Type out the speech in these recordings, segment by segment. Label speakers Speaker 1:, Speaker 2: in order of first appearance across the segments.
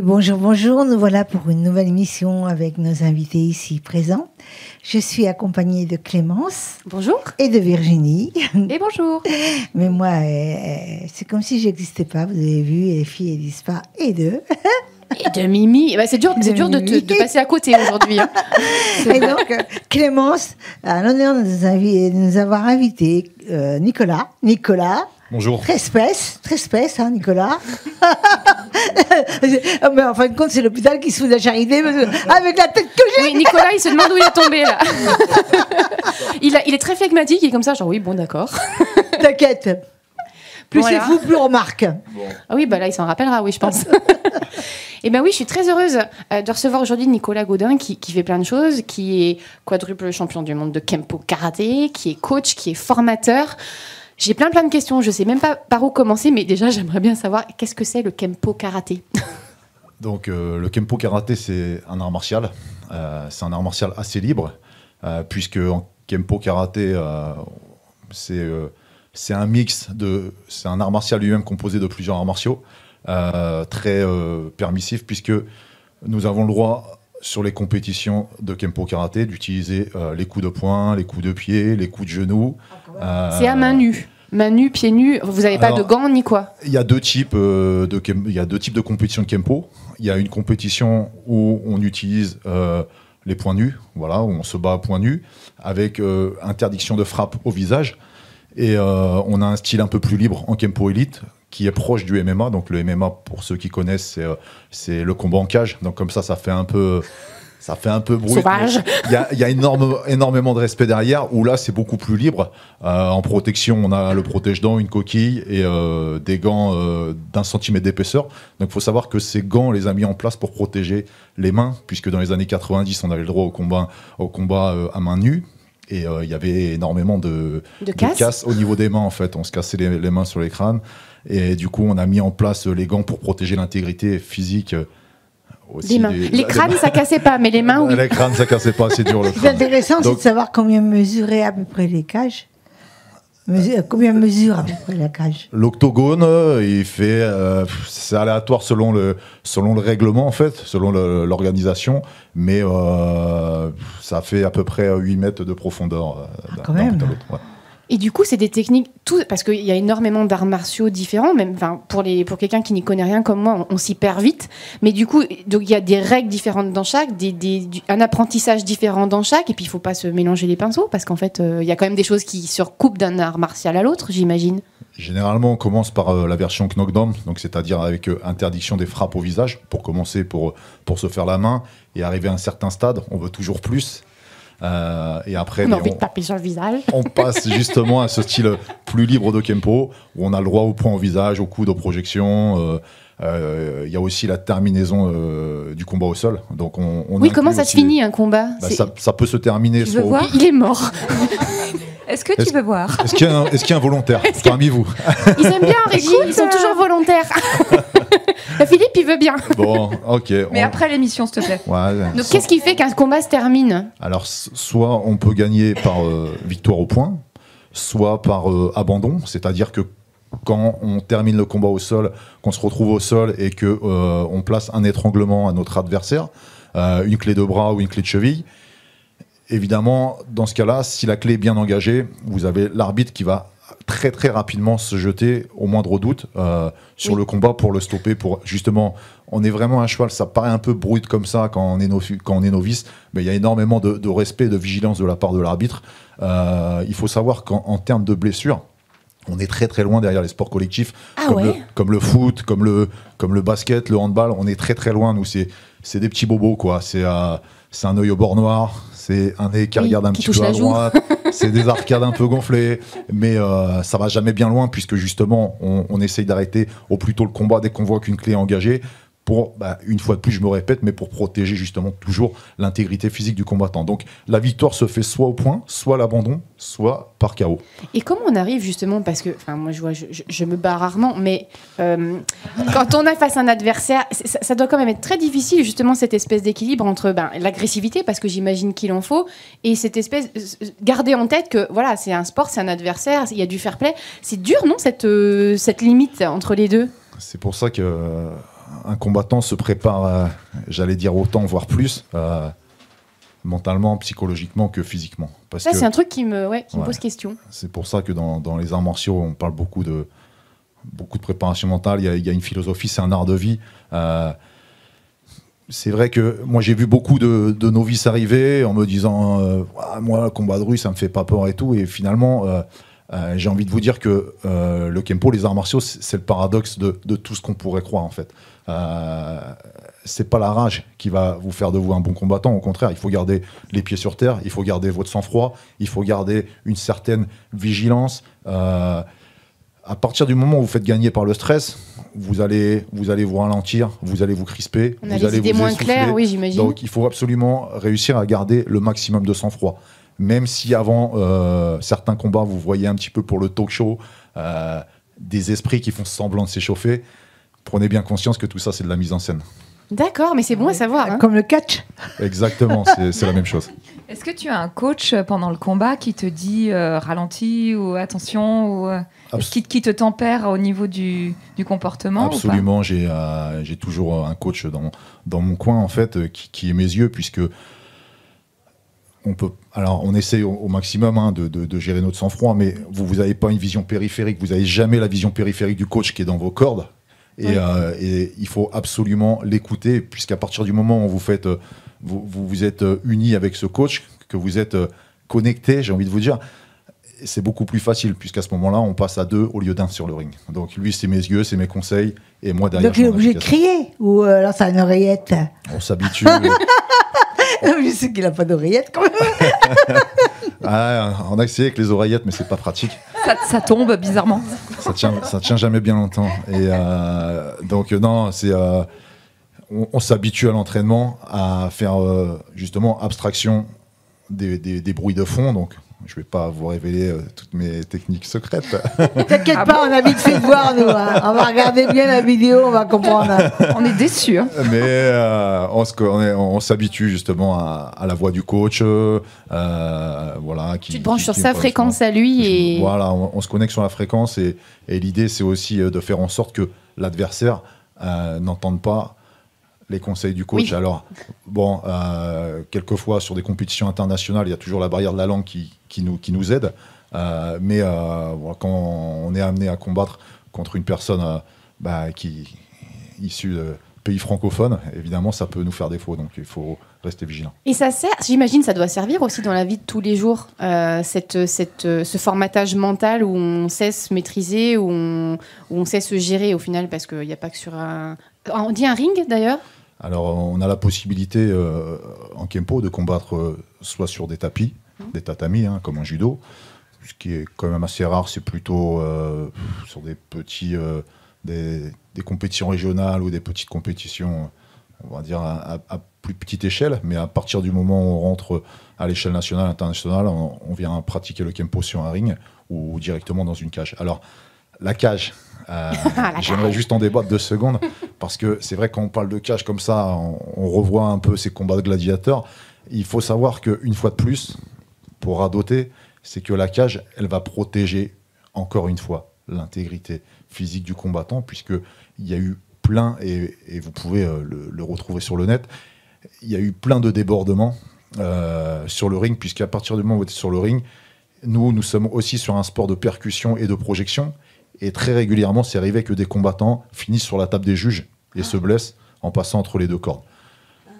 Speaker 1: Bonjour, bonjour. Nous voilà pour une nouvelle émission avec nos invités ici présents. Je suis accompagnée de Clémence.
Speaker 2: Bonjour.
Speaker 1: Et de Virginie.
Speaker 2: Et bonjour.
Speaker 1: Mais moi, c'est comme si j'existais pas. Vous avez vu, les filles, elles disent pas et deux.
Speaker 2: Et de Mimi. Bah, c'est dur de passer à côté aujourd'hui. Hein.
Speaker 1: Et donc, Clémence a l'honneur de nous avoir invité Nicolas.
Speaker 3: Bonjour.
Speaker 1: Très spèce, hein, Nicolas. Mais en fin de compte, c'est l'hôpital qui se fout de la charité avec la tête que j'ai.
Speaker 2: Oui, Nicolas, il se demande où il est tombé là. il est très flegmatique, il est comme ça, genre oui, bon, d'accord.
Speaker 1: T'inquiète. Plus voilà. C'est fou, plus on remarque.
Speaker 2: Bon. Ah oui, bah là, il s'en rappellera, oui, je pense. Eh bien oui, je suis très heureuse de recevoir aujourd'hui Nicolas Gaudin qui fait plein de choses, qui est quadruple champion du monde de Kempo Karaté, qui est coach, qui est formateur. J'ai plein de questions, je ne sais même pas par où commencer, mais déjà j'aimerais bien savoir qu'est-ce que c'est le Kempo Karaté.
Speaker 3: Donc le Kempo Karaté, c'est un art martial. C'est un art martial assez libre, puisque en Kempo Karaté, c'est un mix c'est un art martial lui-même composé de plusieurs arts martiaux, très permissif, puisque nous avons le droit sur les compétitions de Kempo Karaté d'utiliser les coups de poing, les coups de pied, les coups de genoux.
Speaker 2: C'est à main nue. Main nue, pieds nus, vous n'avez pas de gants ni quoi?
Speaker 3: Il y a deux types de compétitions de Kempo. Il y a une compétition où on utilise les poings nus, voilà, où on se bat à poings nus, avec interdiction de frappe au visage. Et on a un style un peu plus libre en Kempo Elite, qui est proche du MMA. Donc le MMA, pour ceux qui connaissent, c'est le combat en cage. Donc comme ça fait un peu... Ça fait un peu brut.
Speaker 2: Sauvage.
Speaker 3: Il y a énormément de respect derrière, où là, c'est beaucoup plus libre. En protection, on a le protège-dents, une coquille et des gants d'1 centimètre d'épaisseur. Donc, il faut savoir que ces gants, on les a mis en place pour protéger les mains, puisque dans les années 90, on avait le droit au combat à main nue. Et il y avait énormément de casse au niveau des mains, en fait. On se cassait les mains sur les crânes. Et du coup, on a mis en place les gants pour protéger l'intégrité physique.
Speaker 2: Les mains. Les crânes, ça cassait pas, mais les mains, oui.
Speaker 3: Les crânes, ça cassait pas, c'est dur le crâne.
Speaker 1: C'est intéressant, c'est de savoir combien mesuraient à peu près les cages. Combien mesure à peu près la cage?
Speaker 3: L'octogone, il fait... c'est aléatoire selon le règlement, en fait, selon l'organisation, mais ça fait à peu près 8 mètres de profondeur
Speaker 1: quand même.
Speaker 3: Bout à l'autre. Ouais.
Speaker 2: Et du coup, c'est des techniques, parce qu'il y a énormément d'arts martiaux différents, même pour quelqu'un qui n'y connaît rien comme moi, on s'y perd vite. Mais du coup, il y a des règles différentes dans chaque, un apprentissage différent dans chaque, et puis il ne faut pas se mélanger les pinceaux, parce qu'en fait, il y a quand même des choses qui se recoupent d'un art martial à l'autre, j'imagine.
Speaker 3: Généralement, on commence par la version knockdown, donc c'est-à-dire avec interdiction des frappes au visage, pour commencer, pour se faire la main, et arriver à un certain stade, on veut toujours plus. Et après,
Speaker 2: on a envie de taper sur le visage.
Speaker 3: On passe justement à ce style plus libre de Kempo, où on a le droit au point au visage, au coude, aux projections. Il y a aussi la terminaison du combat au sol. Donc
Speaker 2: oui, comment ça se finit un combat?
Speaker 3: Ça peut se terminer.
Speaker 2: Tu veux voir? Il est mort.
Speaker 4: Est-ce que tu veux voir?
Speaker 3: Est-ce qu'il y a un volontaire parmi vous?
Speaker 2: Ils aiment bien, Régie, ils sont toujours volontaires. Philippe, il veut bien.
Speaker 3: Bon, ok.
Speaker 4: Mais après l'émission, s'il te plaît.
Speaker 3: Ouais,
Speaker 2: donc, qu'est-ce qui fait qu'un combat se termine?
Speaker 3: Alors, soit on peut gagner par victoire au point, soit par abandon, c'est-à-dire que quand on termine le combat au sol, qu'on se retrouve au sol et que on place un étranglement à notre adversaire, une clé de bras ou une clé de cheville. Évidemment, dans ce cas-là, si la clé est bien engagée, vous avez l'arbitre qui va très très rapidement se jeter au moindre doute sur le combat pour le stopper. Pour justement, on est vraiment un cheval. Ça paraît un peu brut comme ça quand on est novice, mais il y a énormément de respect, de vigilance de la part de l'arbitre. Il faut savoir qu'en termes de blessures, on est très très loin derrière les sports collectifs, comme le foot, comme le basket, le handball. On est très très loin. Nous, c'est des petits bobos, quoi. C'est un œil au bord noir, c'est un nez qui regarde un petit peu à droite, c'est des arcades un peu gonflées, mais ça va jamais bien loin, puisque justement, on essaye d'arrêter au plus tôt le combat dès qu'on voit qu'une clé est engagée, pour, une fois de plus, je me répète, mais pour protéger justement toujours l'intégrité physique du combattant. Donc la victoire se fait soit au point, soit à l'abandon, soit par KO.
Speaker 2: Et comment on arrive justement, parce que, moi je me bats rarement, mais quand on est face à un adversaire, ça doit quand même être très difficile justement cette espèce d'équilibre entre l'agressivité, parce que j'imagine qu'il en faut, et cette espèce, garder en tête que voilà, c'est un sport, c'est un adversaire, il y a du fair play. C'est dur, non, cette limite entre les deux?
Speaker 3: C'est pour ça que un combattant se prépare, j'allais dire autant, voire plus, mentalement, psychologiquement que physiquement. Parce
Speaker 2: Ça,
Speaker 3: que
Speaker 2: c'est un truc qui me pose question.
Speaker 3: c'est pour ça que dans les arts martiaux, on parle beaucoup de préparation mentale. Il y a une philosophie, c'est un art de vie. C'est vrai que moi, j'ai vu beaucoup de novices arriver en me disant moi, le combat de rue, ça me fait pas peur et tout. Et finalement, j'ai envie de vous dire que le Kempo, les arts martiaux, c'est le paradoxe de tout ce qu'on pourrait croire, en fait. C'est pas la rage qui va vous faire de vous un bon combattant. Au contraire, il faut garder les pieds sur terre, il faut garder votre sang-froid, il faut garder une certaine vigilance. À partir du moment où vous faites gagner par le stress, vous allez vous ralentir, vous allez vous crisper,
Speaker 2: On a
Speaker 3: vous
Speaker 2: les
Speaker 3: allez
Speaker 2: idées
Speaker 3: vous
Speaker 2: moins
Speaker 3: essouffler.
Speaker 2: claires, oui, j'imagine.
Speaker 3: Donc il faut absolument réussir à garder le maximum de sang-froid. Même si avant certains combats, vous voyez un petit peu pour le talk show des esprits qui font semblant de s'échauffer, prenez bien conscience que tout ça, c'est de la mise en scène.
Speaker 2: D'accord, mais c'est bon à savoir. Hein.
Speaker 1: Comme le catch.
Speaker 3: Exactement, c'est la même chose.
Speaker 4: Est-ce que tu as un coach pendant le combat qui te dit ralentis ou attention ou qui te tempère au niveau du comportement?
Speaker 3: Absolument, j'ai toujours un coach dans mon coin en fait qui est mes yeux, puisque on essaie au maximum de gérer notre sang-froid, mais vous n'avez pas une vision périphérique, vous n'avez jamais la vision périphérique du coach qui est dans vos cordes. Et il faut absolument l'écouter, puisqu'à partir du moment où vous êtes unis avec ce coach, que vous êtes connectés, j'ai envie de vous dire, c'est beaucoup plus facile, puisqu'à ce moment-là, on passe à 2 au lieu d'1 sur le ring. Donc lui, c'est mes yeux, c'est mes conseils, et moi derrière.
Speaker 1: Donc il est obligé de crier, ou alors ça a une oreillette.
Speaker 3: On s'habitue.
Speaker 1: Je sais qu'il n'a pas d'oreillette quand même.
Speaker 3: On a essayé avec les oreillettes, mais c'est pas pratique.
Speaker 4: Ça tombe bizarrement.
Speaker 3: Ça tient jamais bien longtemps. Et donc non, on s'habitue à l'entraînement à faire justement abstraction des bruits de fond. Donc je vais pas vous révéler toutes mes techniques secrètes.
Speaker 1: T'inquiète pas, on a vite fait de voir nous. Hein. On va regarder bien la vidéo, on va comprendre.
Speaker 4: On est déçus. Hein.
Speaker 3: Mais on s'habitue justement à la voix du coach. Voilà,
Speaker 2: tu te branches sur sa fréquence à lui et
Speaker 3: voilà, on se connecte sur la fréquence et l'idée c'est aussi de faire en sorte que l'adversaire n'entende pas les conseils du coach. Oui. Alors, bon, quelquefois sur des compétitions internationales, il y a toujours la barrière de la langue qui nous aide. Mais quand on est amené à combattre contre une personne qui issue de pays francophones, évidemment, ça peut nous faire défaut. Donc, il faut rester vigilant.
Speaker 2: Et ça sert, j'imagine, ça doit servir aussi dans la vie de tous les jours, ce formatage mental où on sait se maîtriser, où on sait se gérer au final, parce qu'il n'y a pas que sur un... On dit un ring, d'ailleurs ?
Speaker 3: Alors, on a la possibilité en Kempo de combattre soit sur des tapis, des tatamis, comme en judo. Ce qui est quand même assez rare, c'est plutôt sur des petits, des compétitions régionales ou des petites compétitions, on va dire, à plus petite échelle. Mais à partir du moment où on rentre à l'échelle nationale, internationale, on vient pratiquer le Kempo sur un ring ou directement dans une cage. Alors, la cage... j'aimerais juste en débattre 2 secondes parce que c'est vrai, quand on parle de cage comme ça, on revoit un peu ces combats de gladiateurs. Il faut savoir qu'une fois de plus, pour radoter, c'est que la cage, elle va protéger encore une fois l'intégrité physique du combattant, puisqu'il y a eu plein, et vous pouvez le retrouver sur le net, il y a eu plein de débordements sur le ring, puisqu'à partir du moment où vous êtes sur le ring, nous sommes aussi sur un sport de percussion et de projection. Et très régulièrement, c'est arrivé que des combattants finissent sur la table des juges et se blessent en passant entre les 2 cordes.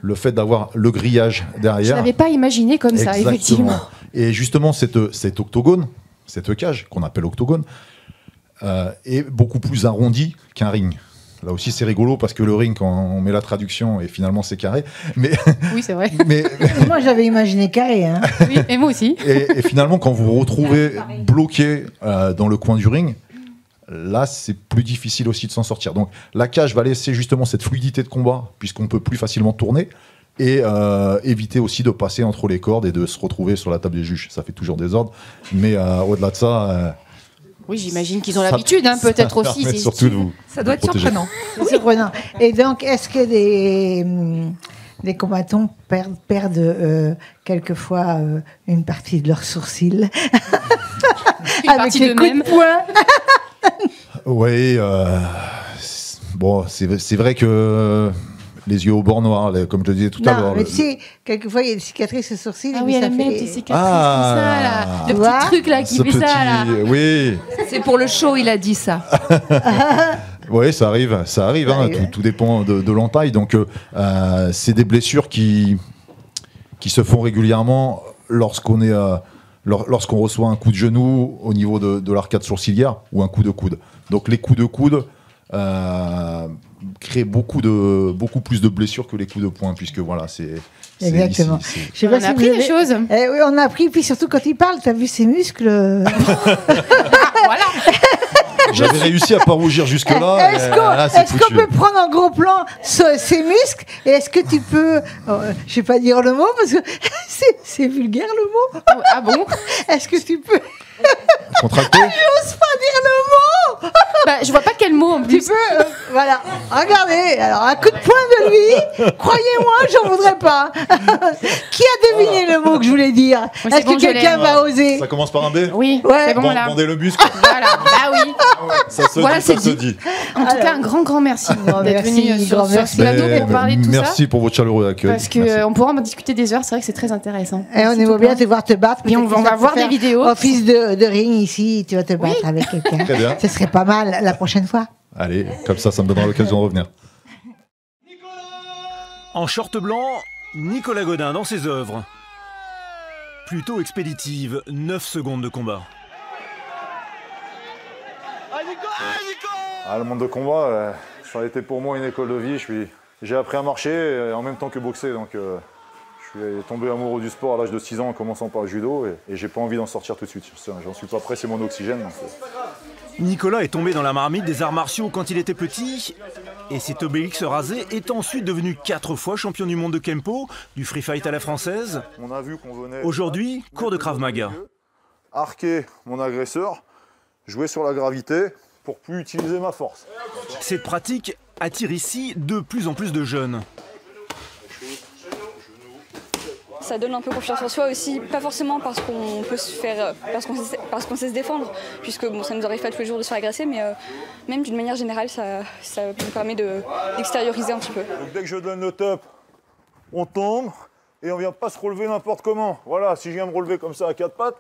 Speaker 3: Le fait d'avoir le grillage derrière...
Speaker 2: Je n'avais pas imaginé comme ça, effectivement.
Speaker 3: Et justement, cet octogone, cette cage, qu'on appelle octogone, est beaucoup plus arrondie qu'un ring. Là aussi, c'est rigolo, parce que le ring, quand on met la traduction, et finalement, c'est carré. Mais,
Speaker 2: oui, c'est vrai.
Speaker 1: Moi, j'avais imaginé carré. Hein.
Speaker 2: Oui, et moi aussi.
Speaker 3: Et finalement, quand vous vous retrouvez bloqué dans le coin du ring... Là, c'est plus difficile aussi de s'en sortir. Donc, la cage va laisser justement cette fluidité de combat, puisqu'on peut plus facilement tourner, et éviter aussi de passer entre les cordes et de se retrouver sur la table des juges. Ça fait toujours des ordres, mais au-delà de ça...
Speaker 2: oui, j'imagine qu'ils ont l'habitude, peut-être aussi.
Speaker 3: C'est surtout
Speaker 4: ça doit être surprenant.
Speaker 1: C'est surprenant. Et donc, est-ce que des combattants perdent quelquefois une partie de leurs sourcils avec les coups de poing?
Speaker 3: Oui, bon, c'est vrai que les yeux au bord noir, comme je le disais tout à l'heure.
Speaker 1: Mais tu sais, quelquefois, il y a des cicatrices au sourcil.
Speaker 2: Ah oui, elle a même des cicatrices, ça, là. Le
Speaker 1: Tu vois
Speaker 2: petit truc, là, qui fait ça, là.
Speaker 3: Oui.
Speaker 4: C'est pour le show, il a dit ça.
Speaker 3: Oui, ça arrive, hein, tout dépend de l'entaille. Donc, c'est des blessures qui se font régulièrement lorsqu'on reçoit un coup de genou au niveau de l'arcade sourcilière ou un coup de coude. Donc, les coups de coude créent beaucoup plus de blessures que les coups de poing, puisque voilà, c'est
Speaker 1: exactement.
Speaker 2: On a appris des choses.
Speaker 1: Oui, on a appris, puis surtout quand il parle, t'as vu ses muscles.
Speaker 2: Voilà.
Speaker 3: J'avais réussi à pas rougir jusque-là.
Speaker 1: Est-ce qu'on peut prendre en gros plan ces muscles et est-ce que tu peux, je vais pas dire le mot parce que c'est vulgaire le mot.
Speaker 2: Ah bon?
Speaker 1: Est-ce que tu peux
Speaker 3: contracter?
Speaker 1: J'ose pas dire le mot.
Speaker 2: Bah, je vois pas quel mot en plus.
Speaker 1: Tu peux, voilà. Regardez, alors un coup de poing de lui. Croyez-moi, j'en voudrais pas. Qui a deviné le mot que je voulais dire? Est-ce que quelqu'un va oser?
Speaker 3: Ça commence par un B?
Speaker 2: Oui,
Speaker 1: ouais.
Speaker 2: c'est bon là.
Speaker 3: Bandez le muscle.
Speaker 2: Voilà, bah oui.
Speaker 3: Ça se dit.
Speaker 2: En tout cas, un grand merci d'être venu sur ce plateau pour parler de tout ça.
Speaker 3: Merci pour votre chaleureux accueil.
Speaker 2: Parce qu'on pourra en discuter des heures, c'est vrai que c'est très intéressant.
Speaker 1: Et on aimerait bien te voir te battre.
Speaker 2: Et on va voir des vidéos.
Speaker 1: Office de ring ici, tu vas te battre avec quelqu'un.
Speaker 3: Très bien.
Speaker 1: Ce serait pas mal la prochaine fois.
Speaker 3: Allez, comme ça me donnera l'occasion de revenir.
Speaker 5: En short blanc, Nicolas Godin dans ses œuvres. Plutôt expéditive, 9 secondes de combat.
Speaker 3: Le monde de combat, ça a été pour moi une école de vie. J'ai appris à marcher en même temps que boxer. Donc, je suis tombé amoureux du sport à l'âge de 6 ans en commençant par le judo. Et j'ai pas envie d'en sortir tout de suite. J'en suis pas prêt, c'est mon oxygène. Donc,
Speaker 5: Nicolas est tombé dans la marmite des arts martiaux quand il était petit. Et cet Obélix rasé est ensuite devenu 4 fois champion du monde de Kempo, du free fight à la française.
Speaker 3: on a vu qu'on venait.
Speaker 5: Aujourd'hui, cours de Krav Maga.
Speaker 3: Arquer mon agresseur, jouer sur la gravité pour plus utiliser ma force.
Speaker 5: Cette pratique attire ici de plus en plus de jeunes.
Speaker 6: Ça donne un peu confiance en soi aussi, pas forcément parce qu'on peut se faire, parce qu'on sait se défendre, puisque bon, ça nous arrive pas tous les jours de se faire agresser, mais même d'une manière générale, ça nous permet d'extérioriser un petit peu.
Speaker 3: Donc dès que je donne le top, on tombe et on vient pas se relever n'importe comment. Voilà, si je viens me relever comme ça à 4 pattes,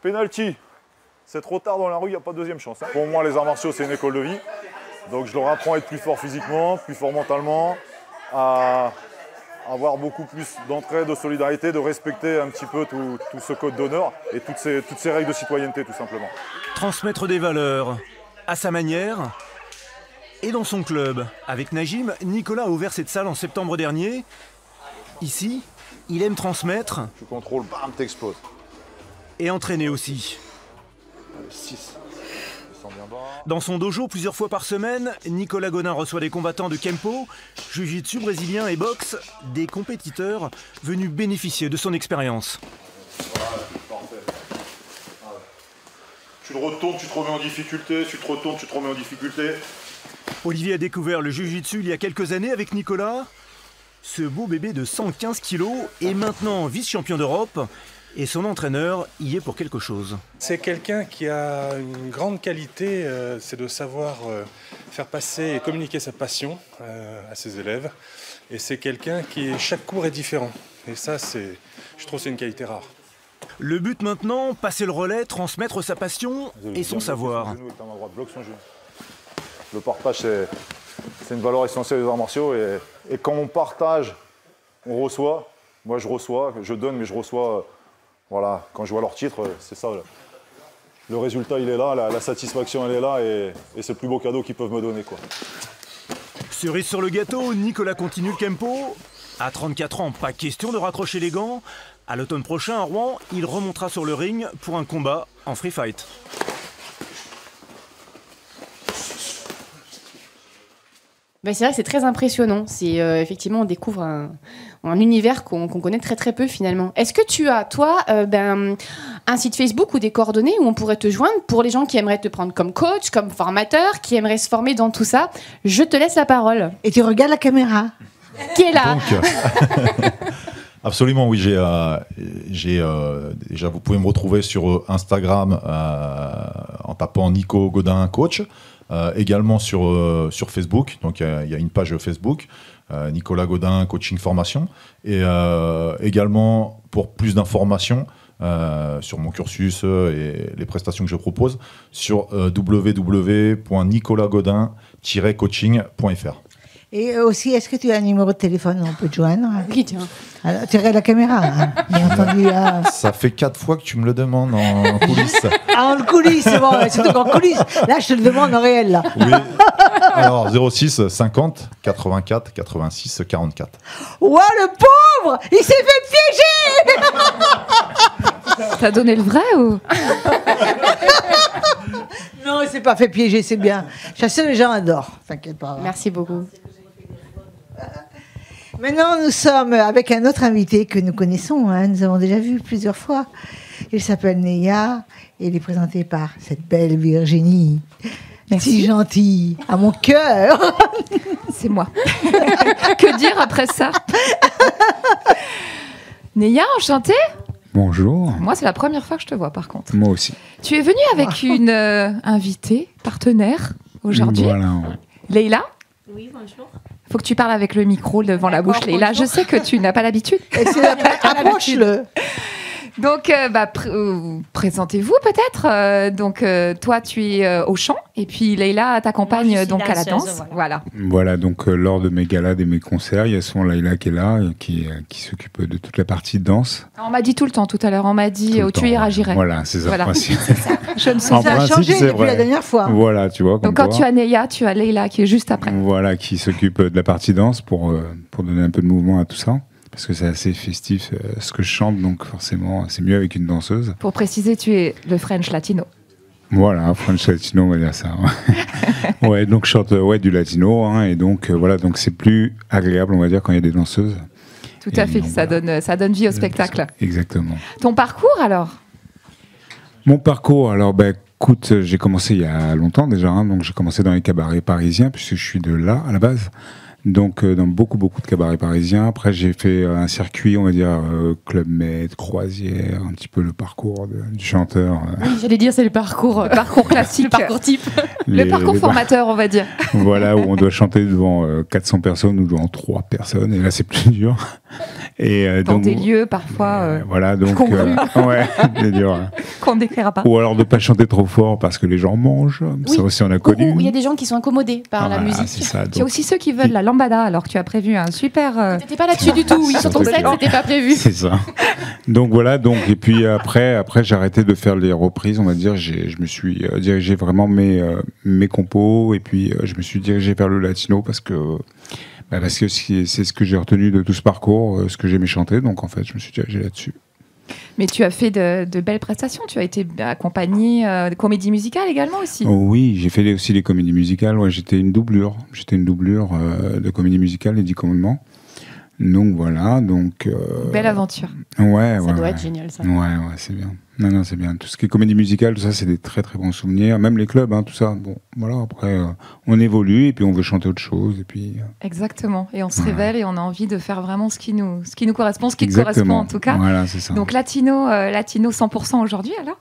Speaker 3: penalty. C'est trop tard dans la rue, il n'y a pas de deuxième chance. Pour moi, les arts martiaux, c'est une école de vie. Donc je leur apprends à être plus fort physiquement, plus fort mentalement, à avoir beaucoup plus d'entraide, de solidarité, de respecter un petit peu tout ce code d'honneur et toutes ces règles de citoyenneté, tout simplement.
Speaker 5: Transmettre des valeurs à sa manière et dans son club. Avec Najim, Nicolas a ouvert cette salle en septembre dernier. Ici, il aime transmettre.
Speaker 3: Tu contrôles, bam, t'exploses.
Speaker 5: Et entraîner aussi.
Speaker 3: 6. Bien bas.
Speaker 5: Dans son dojo, plusieurs fois par semaine, Nicolas Godin reçoit des combattants de Kempo, jiu-jitsu brésilien et boxe, des compétiteurs venus bénéficier de son expérience.
Speaker 3: Tu te retournes, tu te remets en difficulté, tu te retournes, tu te remets en difficulté.
Speaker 5: Olivier a découvert le jiu-jitsu il y a quelques années avec Nicolas. Ce beau bébé de 115 kilos est maintenant vice-champion d'Europe. Et son entraîneur y est pour quelque chose.
Speaker 7: C'est quelqu'un qui a une grande qualité, c'est de savoir faire passer et communiquer sa passion à ses élèves. Et c'est quelqu'un qui, chaque cours est différent. Et ça, je trouve que c'est une qualité rare.
Speaker 5: Le but maintenant, passer le relais, transmettre sa passion et son savoir.
Speaker 3: Le partage, c'est une valeur essentielle des arts martiaux. Et quand on partage, on reçoit. Moi, je reçois, je donne, mais je reçois. Voilà, quand je vois leur titre, c'est ça. Le résultat, il est là, la satisfaction, elle est là, et c'est le plus beau cadeau qu'ils peuvent me donner, quoi.
Speaker 5: Cerise sur le gâteau, Nicolas continue le Kempo. À 34 ans, pas question de raccrocher les gants. À l'automne prochain, à Rouen, il remontera sur le ring pour un combat en free fight.
Speaker 2: Ben c'est vrai que c'est très impressionnant. Effectivement, on découvre un univers qu'on connaît très très peu finalement. Est-ce que tu as, toi, un site Facebook ou des coordonnées où on pourrait te joindre pour les gens qui aimeraient te prendre comme coach, comme formateur, qui aimeraient se former dans tout ça? Je te laisse la parole.
Speaker 1: Et tu regardes la caméra.
Speaker 2: Qui est là?
Speaker 3: Donc, absolument, oui. Déjà, vous pouvez me retrouver sur Instagram en tapant Nico Godin Coach. également sur Facebook. Donc il y a une page Facebook, Nicolas Godin Coaching Formation, et également pour plus d'informations sur mon cursus et les prestations que je propose sur www.nicolasgodin-coaching.fr.
Speaker 1: Et aussi, est-ce que tu as un numéro de téléphone où on peut te joindre?
Speaker 2: Oui, tiens.
Speaker 1: Alors, tu regardes la caméra, hein, bien entendu.
Speaker 3: Ça fait 4 fois que tu me le demandes en coulisses.
Speaker 1: En coulisses, c'est bon, surtout qu'en coulisses. Là, je te le demande en réel, là.
Speaker 3: Oui. Alors, 06 50 84 86 44.
Speaker 1: Ouah, le pauvre! Il s'est fait piéger!
Speaker 4: T'as donné le vrai ou?
Speaker 1: Non, il s'est pas fait piéger, c'est bien. Chasser, les gens adorent. T'inquiète pas.
Speaker 2: Merci beaucoup.
Speaker 1: Maintenant, nous sommes avec un autre invité que nous connaissons. Hein, nous avons déjà vu plusieurs fois. Il s'appelle Neya et il est présenté par cette belle Virginie. Si gentille, à mon cœur.
Speaker 4: C'est moi. Que dire après ça? Neya, enchantée.
Speaker 8: Bonjour.
Speaker 4: Moi, c'est la première fois que je te vois, par contre.
Speaker 8: Moi aussi.
Speaker 4: Tu es venue avec une invitée, partenaire, aujourd'hui.
Speaker 8: Voilà. Ouais.
Speaker 4: Leïla?
Speaker 2: Oui, bonjour.
Speaker 4: Faut que tu parles avec le micro devant la bouche, Leïla. Je sais que tu n'as pas l'habitude.
Speaker 1: Approche-le.
Speaker 4: Donc, présentez-vous peut-être. Donc, toi, tu es au chant et puis Leïla t'accompagne donc à la danse. Voilà.
Speaker 8: Voilà, donc lors de mes galades et mes concerts, il y a souvent Leïla qui est là, qui s'occupe de toute la partie de danse.
Speaker 4: On m'a dit tout le temps tout à l'heure. On m'a dit tu y réagirais.
Speaker 8: Voilà, c'est ça.
Speaker 4: Voilà.
Speaker 8: Principe.
Speaker 4: Je ne sais
Speaker 8: En
Speaker 1: Ça a
Speaker 8: principe,
Speaker 1: changé
Speaker 8: c'est
Speaker 1: depuis
Speaker 8: vrai.
Speaker 1: la dernière fois.
Speaker 8: Voilà, tu vois.
Speaker 4: Donc, quand tu as Neya, tu as Leïla qui est juste après.
Speaker 8: Voilà, qui s'occupe de la partie danse pour donner un peu de mouvement à tout ça. Parce que c'est assez festif ce que je chante, donc forcément, c'est mieux avec une danseuse.
Speaker 4: Pour préciser, tu es le French Latino.
Speaker 8: Voilà, French Latino, on va dire ça. Ouais, donc je chante du latino, hein, et donc voilà, donc c'est plus agréable, on va dire, quand il y a des danseuses.
Speaker 4: Tout à fait,
Speaker 8: donc,
Speaker 4: ça donne vie au spectacle.
Speaker 8: Exactement.
Speaker 4: Ton parcours alors?
Speaker 8: Mon parcours, alors écoute, j'ai commencé il y a longtemps déjà, hein, donc j'ai commencé dans les cabarets parisiens, puisque je suis de là à la base. Donc dans beaucoup de cabarets parisiens. Après j'ai fait un circuit, on va dire Club Med, Croisière, un petit peu le parcours du chanteur.
Speaker 2: Oui, j'allais dire c'est le parcours
Speaker 4: Classique,
Speaker 2: le parcours type.
Speaker 4: Le parcours formateur, on va dire.
Speaker 8: Voilà, où on doit chanter devant 400 personnes ou devant 3 personnes, et là c'est plus dur. Et
Speaker 4: Dans
Speaker 8: donc,
Speaker 4: des lieux parfois
Speaker 8: voilà, donc ouais, c'est dur.
Speaker 4: qu'on ne décrira pas.
Speaker 8: Ou alors de pas chanter trop fort parce que les gens mangent.
Speaker 2: Oui.
Speaker 8: Ça aussi on a connu.
Speaker 2: Ou il y a des gens qui sont incommodés par la
Speaker 8: Voilà,
Speaker 2: musique.
Speaker 8: c'est ça,
Speaker 4: Il y a aussi ceux qui veulent la lambada, alors que tu as prévu un super...
Speaker 2: T'étais pas là-dessus du tout, oui, sur ton set, c'était pas prévu.
Speaker 8: C'est ça. Donc voilà, et puis après j'ai arrêté de faire les reprises, on va dire. Je me suis dirigé vraiment mes compos, et puis je me suis dirigé vers le latino parce que c'est ce que j'ai retenu de tout ce parcours, ce que j'aimais chanter. Donc en fait, je me suis dirigé là-dessus.
Speaker 4: Mais tu as fait de belles prestations. Tu as été accompagné de comédie musicale également aussi.
Speaker 8: Oh oui, j'ai fait aussi les comédies musicales. Ouais, j'étais une doublure de comédie musicale, Les 10 Commandements. Donc voilà,
Speaker 4: belle aventure.
Speaker 8: Ouais,
Speaker 2: Ça doit être génial, ça.
Speaker 8: Ouais, c'est bien. Non, c'est bien. Tout ce qui est comédie musicale, tout ça, c'est des très très bons souvenirs. Même les clubs, hein, tout ça. Bon, voilà. Après, on évolue et puis on veut chanter autre chose et puis.
Speaker 4: Exactement. Et on se révèle et on a envie de faire vraiment ce qui nous correspond, ce qui te
Speaker 8: Exactement.
Speaker 4: correspond en tout cas.
Speaker 8: Voilà, c'est ça.
Speaker 4: Donc latino 100% aujourd'hui alors.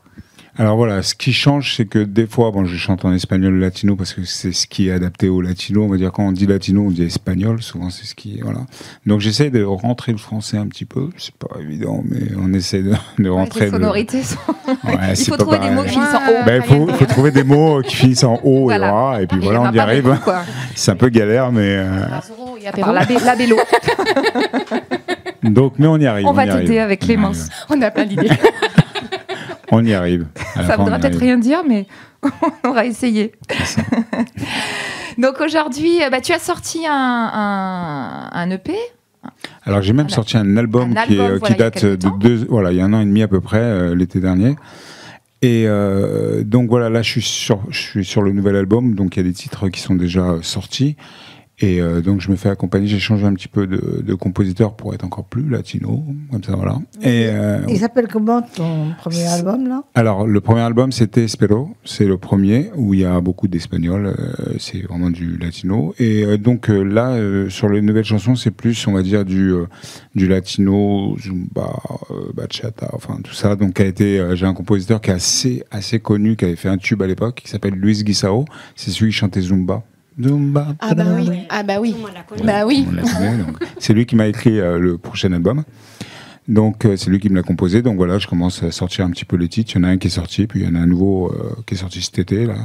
Speaker 8: Alors voilà, ce qui change, c'est que des fois, je chante en espagnol latino parce que c'est ce qui est adapté au latino. On va dire quand on dit latino, on dit espagnol. Souvent, c'est ce qui, voilà. Donc j'essaie de rentrer le français un petit peu. C'est pas évident, mais on essaie de rentrer.
Speaker 4: Les sonorités sont...
Speaker 8: Ouais,
Speaker 4: il faut trouver des mots qui finissent en O.
Speaker 8: Il faut trouver des mots qui finissent en O
Speaker 4: voilà.
Speaker 8: Et puis voilà, on y arrive.
Speaker 4: Beaucoup,
Speaker 8: c'est un peu galère, mais.
Speaker 4: La bélo.
Speaker 8: Donc, mais on y arrive.
Speaker 4: On va t'aider avec Clémence.
Speaker 2: On a plein d'idées.
Speaker 8: On y arrive.
Speaker 4: Ça ne voudra peut-être rien dire, mais on aura essayé. Donc aujourd'hui, tu as sorti un EP.
Speaker 8: Alors j'ai même sorti un album qui date il y a 1 an et demi à peu près, l'été dernier. Et donc voilà, là je suis sur le nouvel album, donc il y a des titres qui sont déjà sortis. Et donc je me fais accompagner, j'ai changé un petit peu de compositeur pour être encore plus latino, comme ça, voilà. Et
Speaker 1: il s'appelle comment ton premier album, là?
Speaker 8: Alors, le premier album, c'était Espero, c'est le premier, où il y a beaucoup d'espagnol, c'est vraiment du latino. Et donc là, sur les nouvelles chansons, c'est plus, on va dire, du latino, zumba, bachata, enfin tout ça. Donc j'ai un compositeur qui est assez connu, qui avait fait un tube à l'époque, qui s'appelle Luis Guisao, c'est celui qui chantait Zumba. Zumba.
Speaker 2: Ah bah oui. Ah bah oui. Bah oui.
Speaker 8: On la connaît, donc. C'est lui qui m'a écrit le prochain album. Donc c'est lui qui me l'a composé. Donc voilà, je commence à sortir un petit peu les titres. Il y en a un qui est sorti, puis il y en a un nouveau qui est sorti cet été là,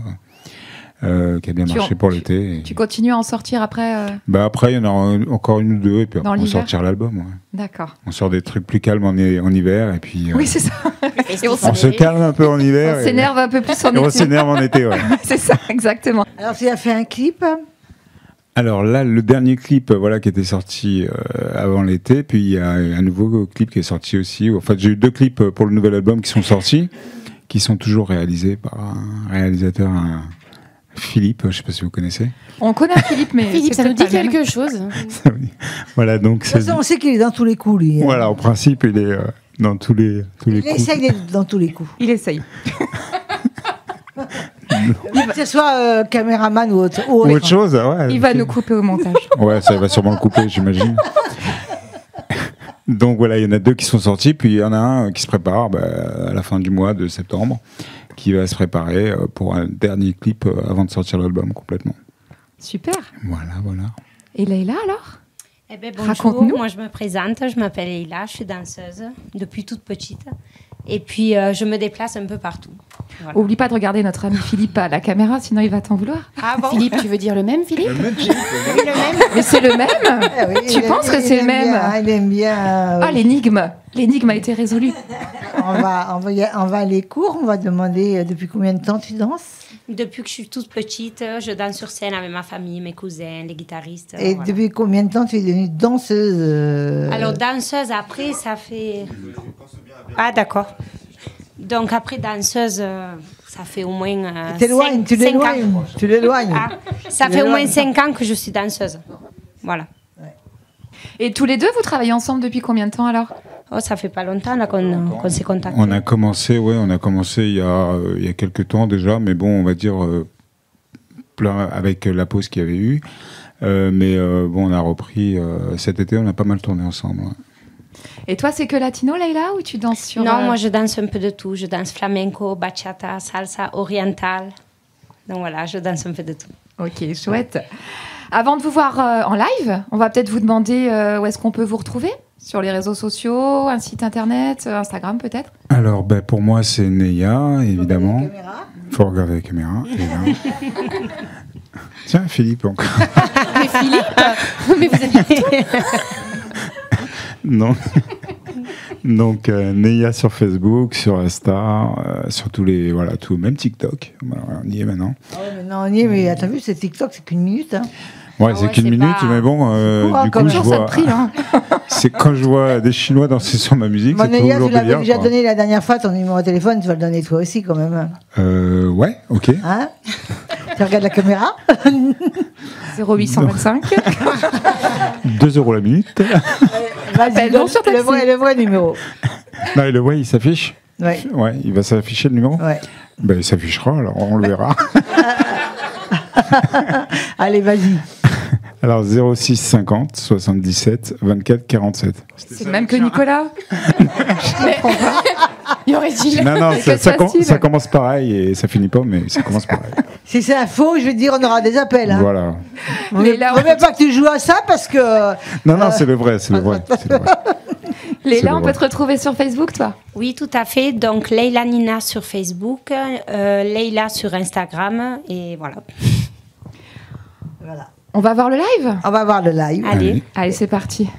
Speaker 8: qui a bien marché pour l'été.
Speaker 4: Tu continues à en sortir après
Speaker 8: Bah après il y en a encore une ou deux et puis après on sortira l'album. Ouais.
Speaker 4: D'accord.
Speaker 8: On sort des trucs plus calmes en hiver et puis.
Speaker 4: Oui c'est ça.
Speaker 8: Et on se calme un peu en hiver.
Speaker 4: On s'énerve un peu plus en été.
Speaker 8: On s'énerve en été, ouais.
Speaker 4: C'est ça, exactement.
Speaker 1: Alors tu as fait un clip?
Speaker 8: Alors là, le dernier clip, voilà, qui était sorti avant l'été, puis il y a un nouveau clip qui est sorti aussi. En fait, j'ai eu 2 clips pour le nouvel album qui sont sortis, qui sont toujours réalisés par un réalisateur, Philippe. Je ne sais pas si vous connaissez.
Speaker 4: On connaît Philippe, mais
Speaker 2: Philippe, ça nous dit quelque chose.
Speaker 8: Voilà, donc.
Speaker 1: De toute façon, on sait qu'il est dans tous les coups, lui.
Speaker 8: Voilà, en principe, il est dans tous les coups.
Speaker 1: Il essaye d'être dans tous les coups.
Speaker 4: Il essaye.
Speaker 1: Que ce soit caméraman ou autre
Speaker 8: chose, ouais.
Speaker 4: Il va nous couper au montage.
Speaker 8: Ouais, ça va sûrement le couper, j'imagine. Donc voilà, il y en a 2 qui sont sortis, puis il y en a un qui se prépare à la fin du mois de septembre, qui va se préparer pour un dernier clip avant de sortir l'album complètement.
Speaker 4: Super.
Speaker 8: Voilà.
Speaker 4: Et Leïla alors?
Speaker 9: Eh ben, bonjour,
Speaker 4: raconte-nous.
Speaker 9: Moi je me présente, je m'appelle Leïla, je suis danseuse depuis toute petite. Et puis je me déplace un peu partout. Voilà.
Speaker 4: Oublie pas de regarder notre ami Philippe à la caméra, sinon il va t'en vouloir.
Speaker 2: Ah bon? Philippe, tu veux dire le même Philippe?
Speaker 3: Le même Philippe.
Speaker 2: Oui, le même.
Speaker 4: Mais c'est le même?
Speaker 1: Oui,
Speaker 4: Tu penses que c'est le même?
Speaker 1: Il aime bien.
Speaker 4: Ah, l'énigme. L'énigme a été résolue.
Speaker 1: On va à les cours, on va demander depuis combien de temps tu danses?
Speaker 9: Depuis que je suis toute petite, je danse sur scène avec ma famille, mes cousins, les guitaristes.
Speaker 1: Et
Speaker 9: voilà.
Speaker 1: depuis combien de temps tu es devenue danseuse?
Speaker 9: Alors danseuse, après, ça fait... Ah d'accord. Donc après danseuse, ça fait au moins...
Speaker 1: Tu l'éloignes.
Speaker 9: Ah, ça fait au moins 5 ans que je suis danseuse. Voilà.
Speaker 4: Et tous les deux, vous travaillez ensemble depuis combien de temps alors?
Speaker 9: Oh, ça fait pas longtemps là qu'on s'est contactés.
Speaker 8: On a commencé il y a quelques temps déjà, mais bon, on va dire avec la pause qu'il y avait eu. Mais bon, on a repris cet été, on a pas mal tourné ensemble. Ouais.
Speaker 4: Et toi, c'est que latino, Leïla, ou tu danses sur...
Speaker 9: Non, moi je danse un peu de tout. Je danse flamenco, bachata, salsa, oriental. Donc voilà, je danse un peu de tout.
Speaker 4: Ok, chouette. Avant de vous voir en live, on va peut-être vous demander où est-ce qu'on peut vous retrouver? Sur les réseaux sociaux, un site internet, Instagram peut-être?
Speaker 8: Alors, pour moi, c'est Neya, évidemment. Il faut regarder la caméra. Tiens, Philippe encore.
Speaker 2: Mais Philippe, mais vous êtes partout.
Speaker 8: Non. Donc, Neya sur Facebook, sur Insta, sur tous les... Voilà, tout, même TikTok. Voilà, on y est maintenant.
Speaker 1: Ah ouais, maintenant on y est, mais t'as vu, c'est TikTok, c'est qu'une minute. Hein.
Speaker 8: Ouais, c'est qu'une minute, mais bon, du coup, je vois... C'est quand je vois des Chinois danser sur ma musique, c'est
Speaker 1: Neya,
Speaker 8: toujours
Speaker 1: tu l'avais
Speaker 8: délire,
Speaker 1: déjà
Speaker 8: quoi.
Speaker 1: donné la dernière fois, ton numéro de téléphone, tu vas le donner toi aussi quand même.
Speaker 8: Ouais, ok.
Speaker 1: Hein? Tu regardes la caméra?
Speaker 4: 0825.
Speaker 8: 2 € la minute.
Speaker 1: Vas-y, donne le vrai numéro.
Speaker 8: Non, et le vrai, il s'affiche?
Speaker 1: Ouais.
Speaker 8: Ouais, il va s'afficher le numéro?
Speaker 1: Ouais.
Speaker 8: Ben, il s'affichera, alors on le verra.
Speaker 1: Allez, vas-y.
Speaker 8: Alors, 06 50 77 24 47.
Speaker 4: C'est le même que Nicolas.
Speaker 2: Il aurait dit...
Speaker 8: Non, ça commence pareil et ça finit pas, mais ça commence pareil.
Speaker 1: Si c'est un faux, je vais te dire, on aura des appels. Hein.
Speaker 8: Voilà.
Speaker 1: Mais là, on ne veut pas que tu joues à ça parce que...
Speaker 8: Non, c'est le vrai, c'est le vrai.
Speaker 4: Leïla, on peut te retrouver sur Facebook, toi?
Speaker 9: Oui, tout à fait. Donc, Leïla Nina sur Facebook, Leïla sur Instagram, et voilà.
Speaker 1: Voilà.
Speaker 4: On va voir le live?
Speaker 1: On va voir le live.
Speaker 4: Allez, c'est parti.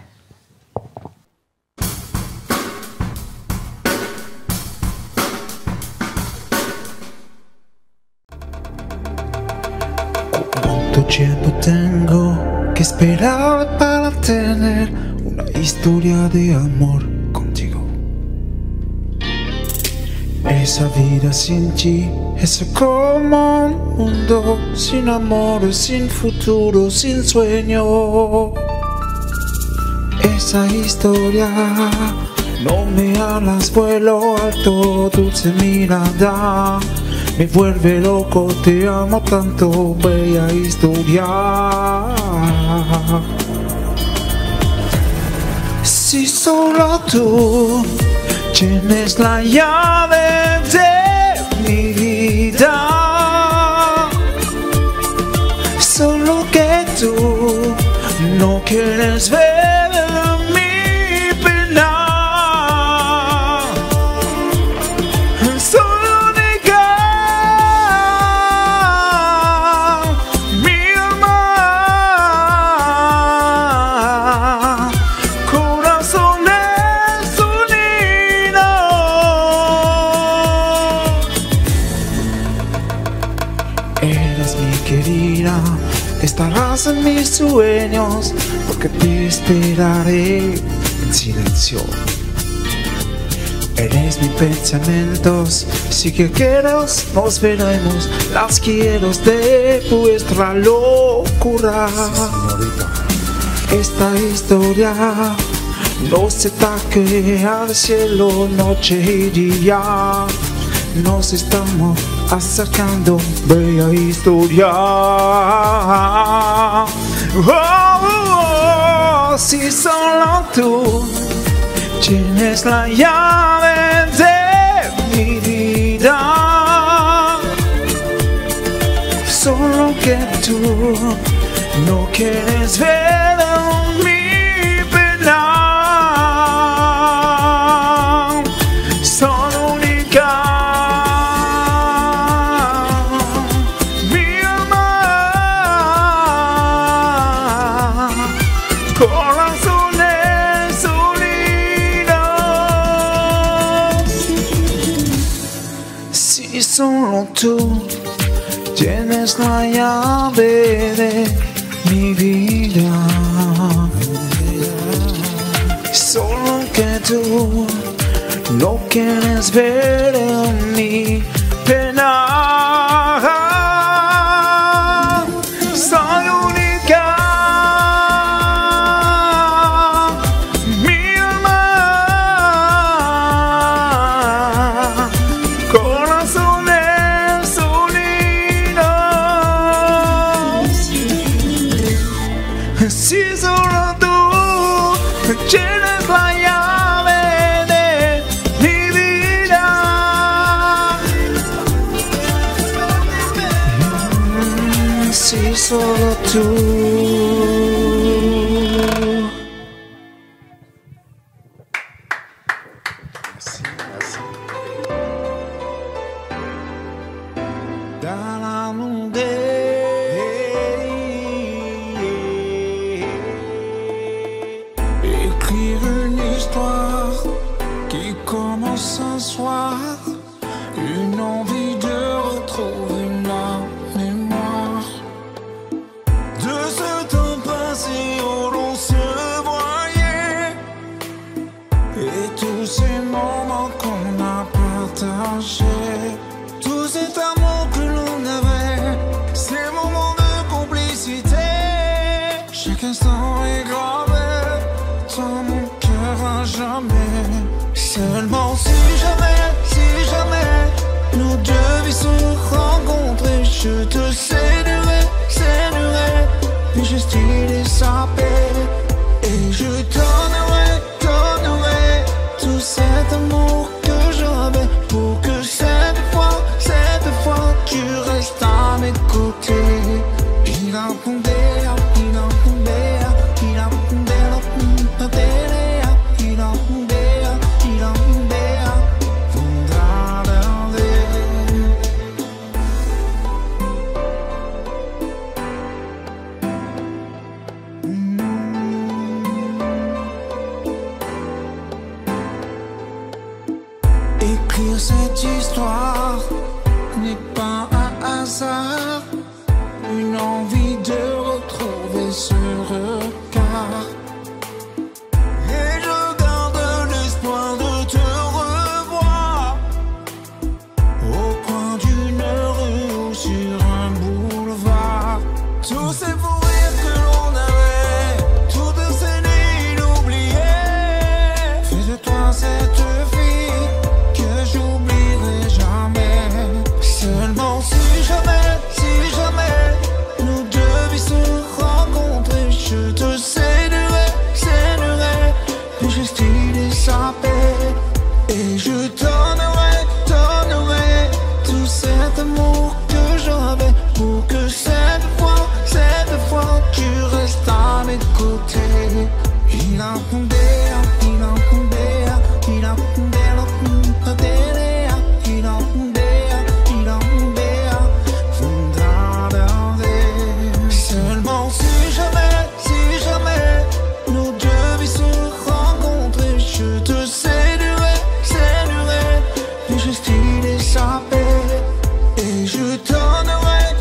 Speaker 10: ¿Cuánto tiempo tengo que esperar para tener una historia de amor contigo? Esa vida sin ti es como un mundo sin amor, sin futuro, sin sueño. Esa historia no me alas, vuelo alto, dulce mirada, me vuelve loco, te amo tanto, bella historia. Si solo tú tienes la llave de mi vida, solo que tú no quieres ver mi pena, solo negar mi alma, corazón unido. Eres mi querida, estarás en mis sueños, porque te esperaré en silencio. Eres mis pensamientos, si que quieres nos veremos, las quiero de vuestra locura. Esta historia no se taque al cielo, noche y día. Nos estamos acercando, bella historia. Si solo tú tienes la llave de mi vida, solo que tú no quieres ver mi pena, solo única. Corazones unidos. Si solo tú tienes la llave de mi vida, solo que tú no quieres ver en mi pena, soy única. Si solo tú tienes la llave de mi vida, si solo tú. Écrire une histoire qui commence un soir, une envie de retrouver la mémoire de ce temps passé où l'on se voyait et tous ces moments qu'on a partagés, tout cet amour que l'on avait, ces moments de complicité, chaque instant est gravé dans mon cœur à jamais. Seulement si jamais nous devions se rencontrer, je te séduirai, puis je stylerai sa paix et je donnerai tout cet amour que j'avais pour que cette fois tu restes à mes côtés. Il a fondé, écrire cette histoire n'est pas un hasard, une envie de retrouver ce regard. Et je garde l'espoir de te revoir envie d'échapper. Et je donnerai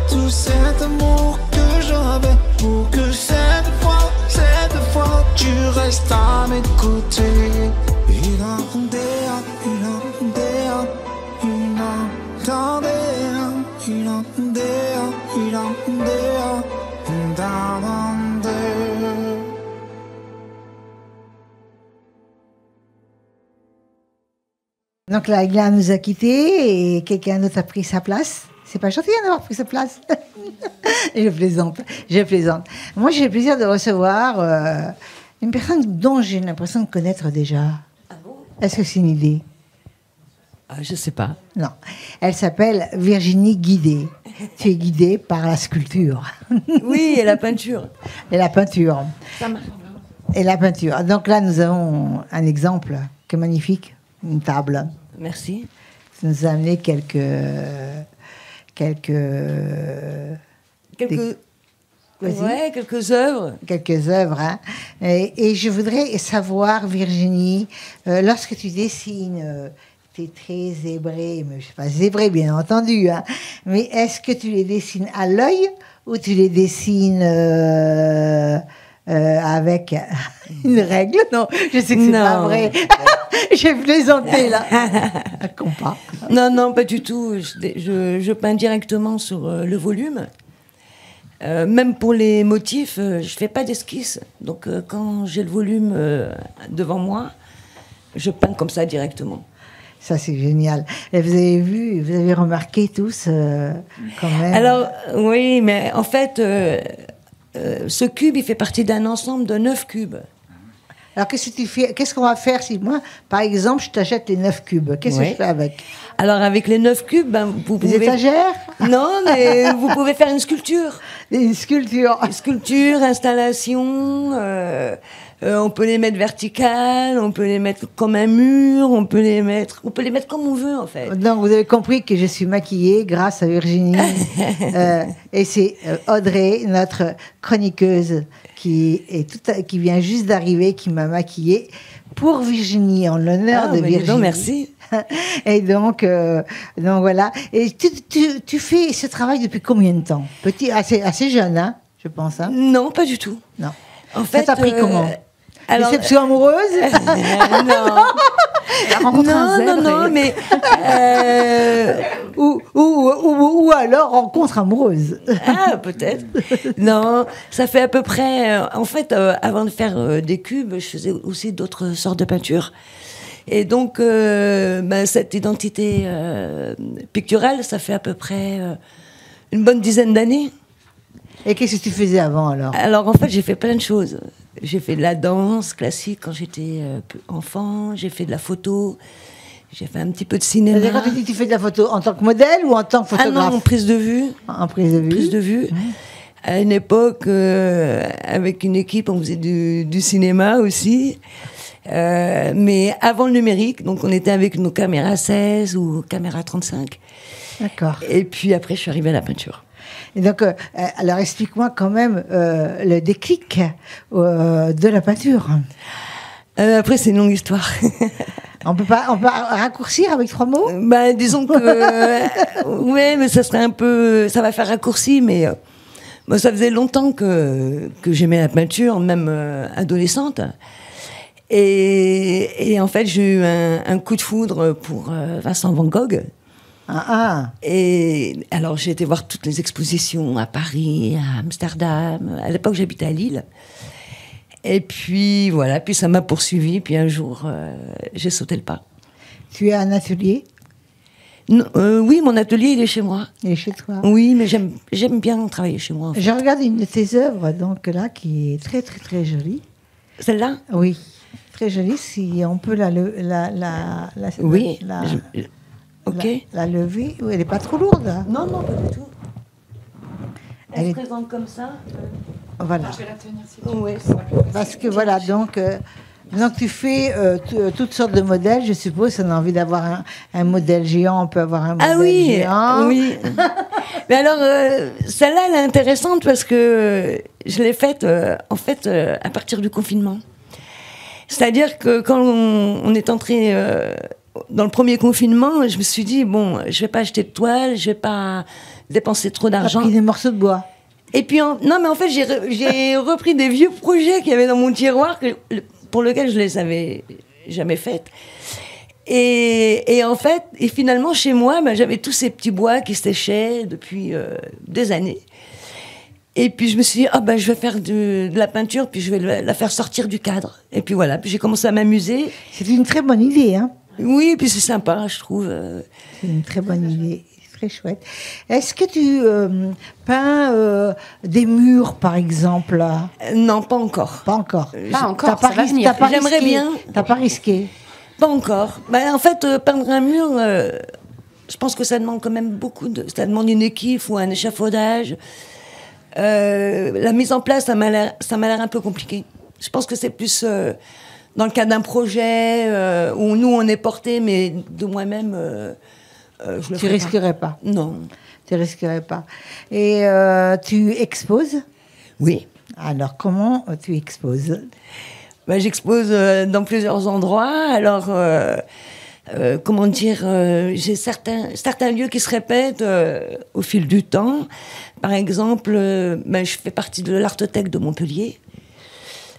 Speaker 10: tout cet amour que j'avais pour que cette fois, tu restes à mes côtés.
Speaker 1: Donc là, Ayla nous a quittés et quelqu'un d'autre a pris sa place. C'est pas gentil d'avoir pris sa place. Je plaisante. Moi, j'ai le plaisir de recevoir une personne dont j'ai l'impression de connaître déjà.
Speaker 11: Ah bon?
Speaker 1: Est-ce que c'est une idée?
Speaker 11: Je sais pas.
Speaker 1: Non. Elle s'appelle Virginie Guidé. Tu es guidée par la sculpture.
Speaker 11: Oui, et la peinture.
Speaker 1: Et la peinture.
Speaker 11: Ça marche.
Speaker 1: Et la peinture. Donc là, nous avons un exemple qui est magnifique. Une table.
Speaker 11: Merci.
Speaker 1: Ça nous a amené quelques
Speaker 11: œuvres.
Speaker 1: Quelques œuvres. Hein. Et je voudrais savoir, Virginie, lorsque tu dessines, tu es très zébrée, mais je ne sais pas zébrée, bien entendu, hein, mais est-ce que tu les dessines à l'œil ou tu les dessines avec une règle? Non, je sais que c'est pas vrai. J'ai plaisanté, là. Compas.
Speaker 11: Non, pas du tout. Je peins directement sur le volume. Même pour les motifs, je fais pas d'esquisse. Donc, quand j'ai le volume devant moi, je peins comme ça directement.
Speaker 1: Ça, c'est génial. Et vous avez vu, vous avez remarqué tous, quand même.
Speaker 11: Alors, oui, mais en fait, ce cube, il fait partie d'un ensemble de 9 cubes.
Speaker 1: Alors, qu'est-ce qu'on va faire si moi, par exemple, je t'achète les 9 cubes? Qu'est-ce que je fais avec?
Speaker 11: Alors, avec les 9 cubes, vous pouvez...
Speaker 1: Des étagères?
Speaker 11: Non, mais vous pouvez faire une sculpture.
Speaker 1: Une sculpture.
Speaker 11: Une sculpture, installation. On peut les mettre verticales, on peut les mettre comme un mur, on peut les mettre comme on veut, en fait.
Speaker 1: Donc, vous avez compris que je suis maquillée grâce à Virginie. Et c'est Audrey, notre chroniqueuse, qui vient juste d'arriver, qui m'a maquillée pour Virginie, en l'honneur de Virginie.
Speaker 11: Non, merci.
Speaker 1: Et donc voilà. Et tu fais ce travail depuis combien de temps? Petit, assez jeune, hein, je pense. Hein?
Speaker 11: Non, pas du tout.
Speaker 1: Non.
Speaker 11: En fait,
Speaker 1: ça t'a pris comment?
Speaker 11: Alors,
Speaker 1: déception amoureuse?
Speaker 11: Non. Non, mais
Speaker 1: ou alors rencontre amoureuse.
Speaker 11: Ah, peut-être. Non, ça fait à peu près. En fait, avant de faire des cubes, je faisais aussi d'autres sortes de peintures. Et donc, cette identité picturale, ça fait à peu près une bonne dizaine d'années.
Speaker 1: Et qu'est-ce que tu faisais avant, alors?
Speaker 11: Alors, en fait, j'ai fait plein de choses. J'ai fait de la danse classique quand j'étais enfant. J'ai fait de la photo. J'ai fait un petit peu de cinéma.
Speaker 1: C'est-à-dire, quand tu dis que tu fais de la photo, en tant que modèle ou en tant que photographe?
Speaker 11: Ah non, en prise de vue.
Speaker 1: En prise de vue.
Speaker 11: Prise de vue. À une époque, avec une équipe, on faisait du cinéma aussi. Mais avant le numérique, donc on était avec nos caméras 16 ou caméras 35.
Speaker 1: D'accord.
Speaker 11: Et puis après, je suis arrivée à la peinture.
Speaker 1: Et donc, alors explique-moi quand même le déclic de la peinture.
Speaker 11: Après, c'est une longue histoire.
Speaker 1: On peut raccourcir avec 3 mots?
Speaker 11: Disons que ouais, mais ça serait un peu, ça va faire raccourci, mais moi, ça faisait longtemps que j'aimais la peinture, même adolescente. Et en fait, j'ai eu un coup de foudre pour Vincent Van Gogh. Et alors, j'ai été voir toutes les expositions à Paris, à Amsterdam. À l'époque, j'habitais à Lille. Et puis, voilà. Puis ça m'a poursuivi. Puis un jour, j'ai sauté le pas.
Speaker 1: Tu as un atelier?
Speaker 11: Non, oui, mon atelier, il est chez moi.
Speaker 1: Il est chez toi?
Speaker 11: Oui, mais j'aime bien travailler chez moi. En fait.
Speaker 1: Je regarde une de tes œuvres, donc là, qui est très, très, très jolie.
Speaker 11: Celle-là?
Speaker 1: Oui. Très jolie. Si on peut la
Speaker 11: oui. Ok.
Speaker 1: La lever, elle n'est pas trop lourde. Hein.
Speaker 11: Non, pas du tout. Elle se présente comme ça.
Speaker 1: Voilà.
Speaker 2: Je vais la tenir si
Speaker 11: tu veux. Oui.
Speaker 1: Parce que voilà, donc tu fais toutes sortes de modèles, je suppose. On a envie d'avoir un modèle géant, on peut avoir un modèle géant.
Speaker 11: Oui. Mais alors, celle-là, elle est intéressante parce que je l'ai faite, en fait, à partir du confinement. C'est-à-dire que quand on est entré dans le premier confinement, je me suis dit, bon, je vais pas acheter de toile, je vais pas dépenser trop d'argent.
Speaker 1: T'as pris des morceaux de bois.
Speaker 11: Et puis, non, mais en fait, j'ai repris des vieux projets qu'il y avait dans mon tiroir pour lesquels je les avais jamais faits. Et en fait, et finalement, chez moi, j'avais tous ces petits bois qui séchaient depuis des années. Et puis, je me suis dit, je vais faire de la peinture, puis je vais la faire sortir du cadre. Et puis voilà, puis j'ai commencé à m'amuser.
Speaker 1: C'est une très bonne idée, hein?
Speaker 11: Oui, puis c'est sympa, je trouve.
Speaker 1: C'est une très bonne idée. Très chouette. Est-ce que tu peins des murs, par exemple?
Speaker 11: Non, pas encore.
Speaker 1: Pas encore.
Speaker 2: Pas encore, ça va venir.
Speaker 11: J'aimerais bien.
Speaker 1: T'as pas risqué?
Speaker 11: Pas encore. En fait, peindre un mur, je pense que ça demande quand même beaucoup ça demande une équipe ou un échafaudage. La mise en place, ça m'a l'air un peu compliqué. Je pense que c'est plus dans le cas d'un projet où nous on est porté, mais de moi-même.
Speaker 1: Tu risquerais pas.
Speaker 11: Non.
Speaker 1: Tu risquerais pas. Et tu exposes?
Speaker 11: Oui.
Speaker 1: Alors, comment tu exposes?
Speaker 11: J'expose dans plusieurs endroits. Alors, comment dire, j'ai certains lieux qui se répètent au fil du temps. Par exemple, je fais partie de l'Artothèque de Montpellier.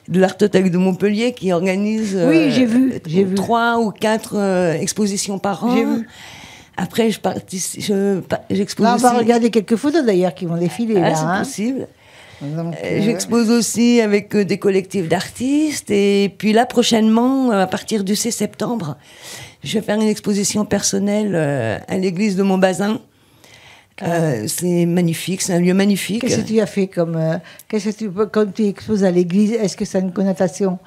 Speaker 11: De l'Artothèque de Montpellier qui organise
Speaker 1: oui, j'ai vu.
Speaker 11: 3 ou 4 expositions par an.
Speaker 1: J'ai vu.
Speaker 11: Après, j'expose
Speaker 1: là, on
Speaker 11: aussi.
Speaker 1: va regarder quelques photos d'ailleurs qui vont défiler. Là,
Speaker 11: c'est
Speaker 1: hein.
Speaker 11: possible.
Speaker 1: Donc,
Speaker 11: j'expose aussi avec des collectifs d'artistes. Et puis là, prochainement, à partir du 6 septembre, je vais faire une exposition personnelle à l'église de Montbazin. C'est magnifique, c'est un lieu magnifique.
Speaker 1: Qu'est-ce que tu as fait quand tu exposes à l'église? Est-ce que ça a une connotation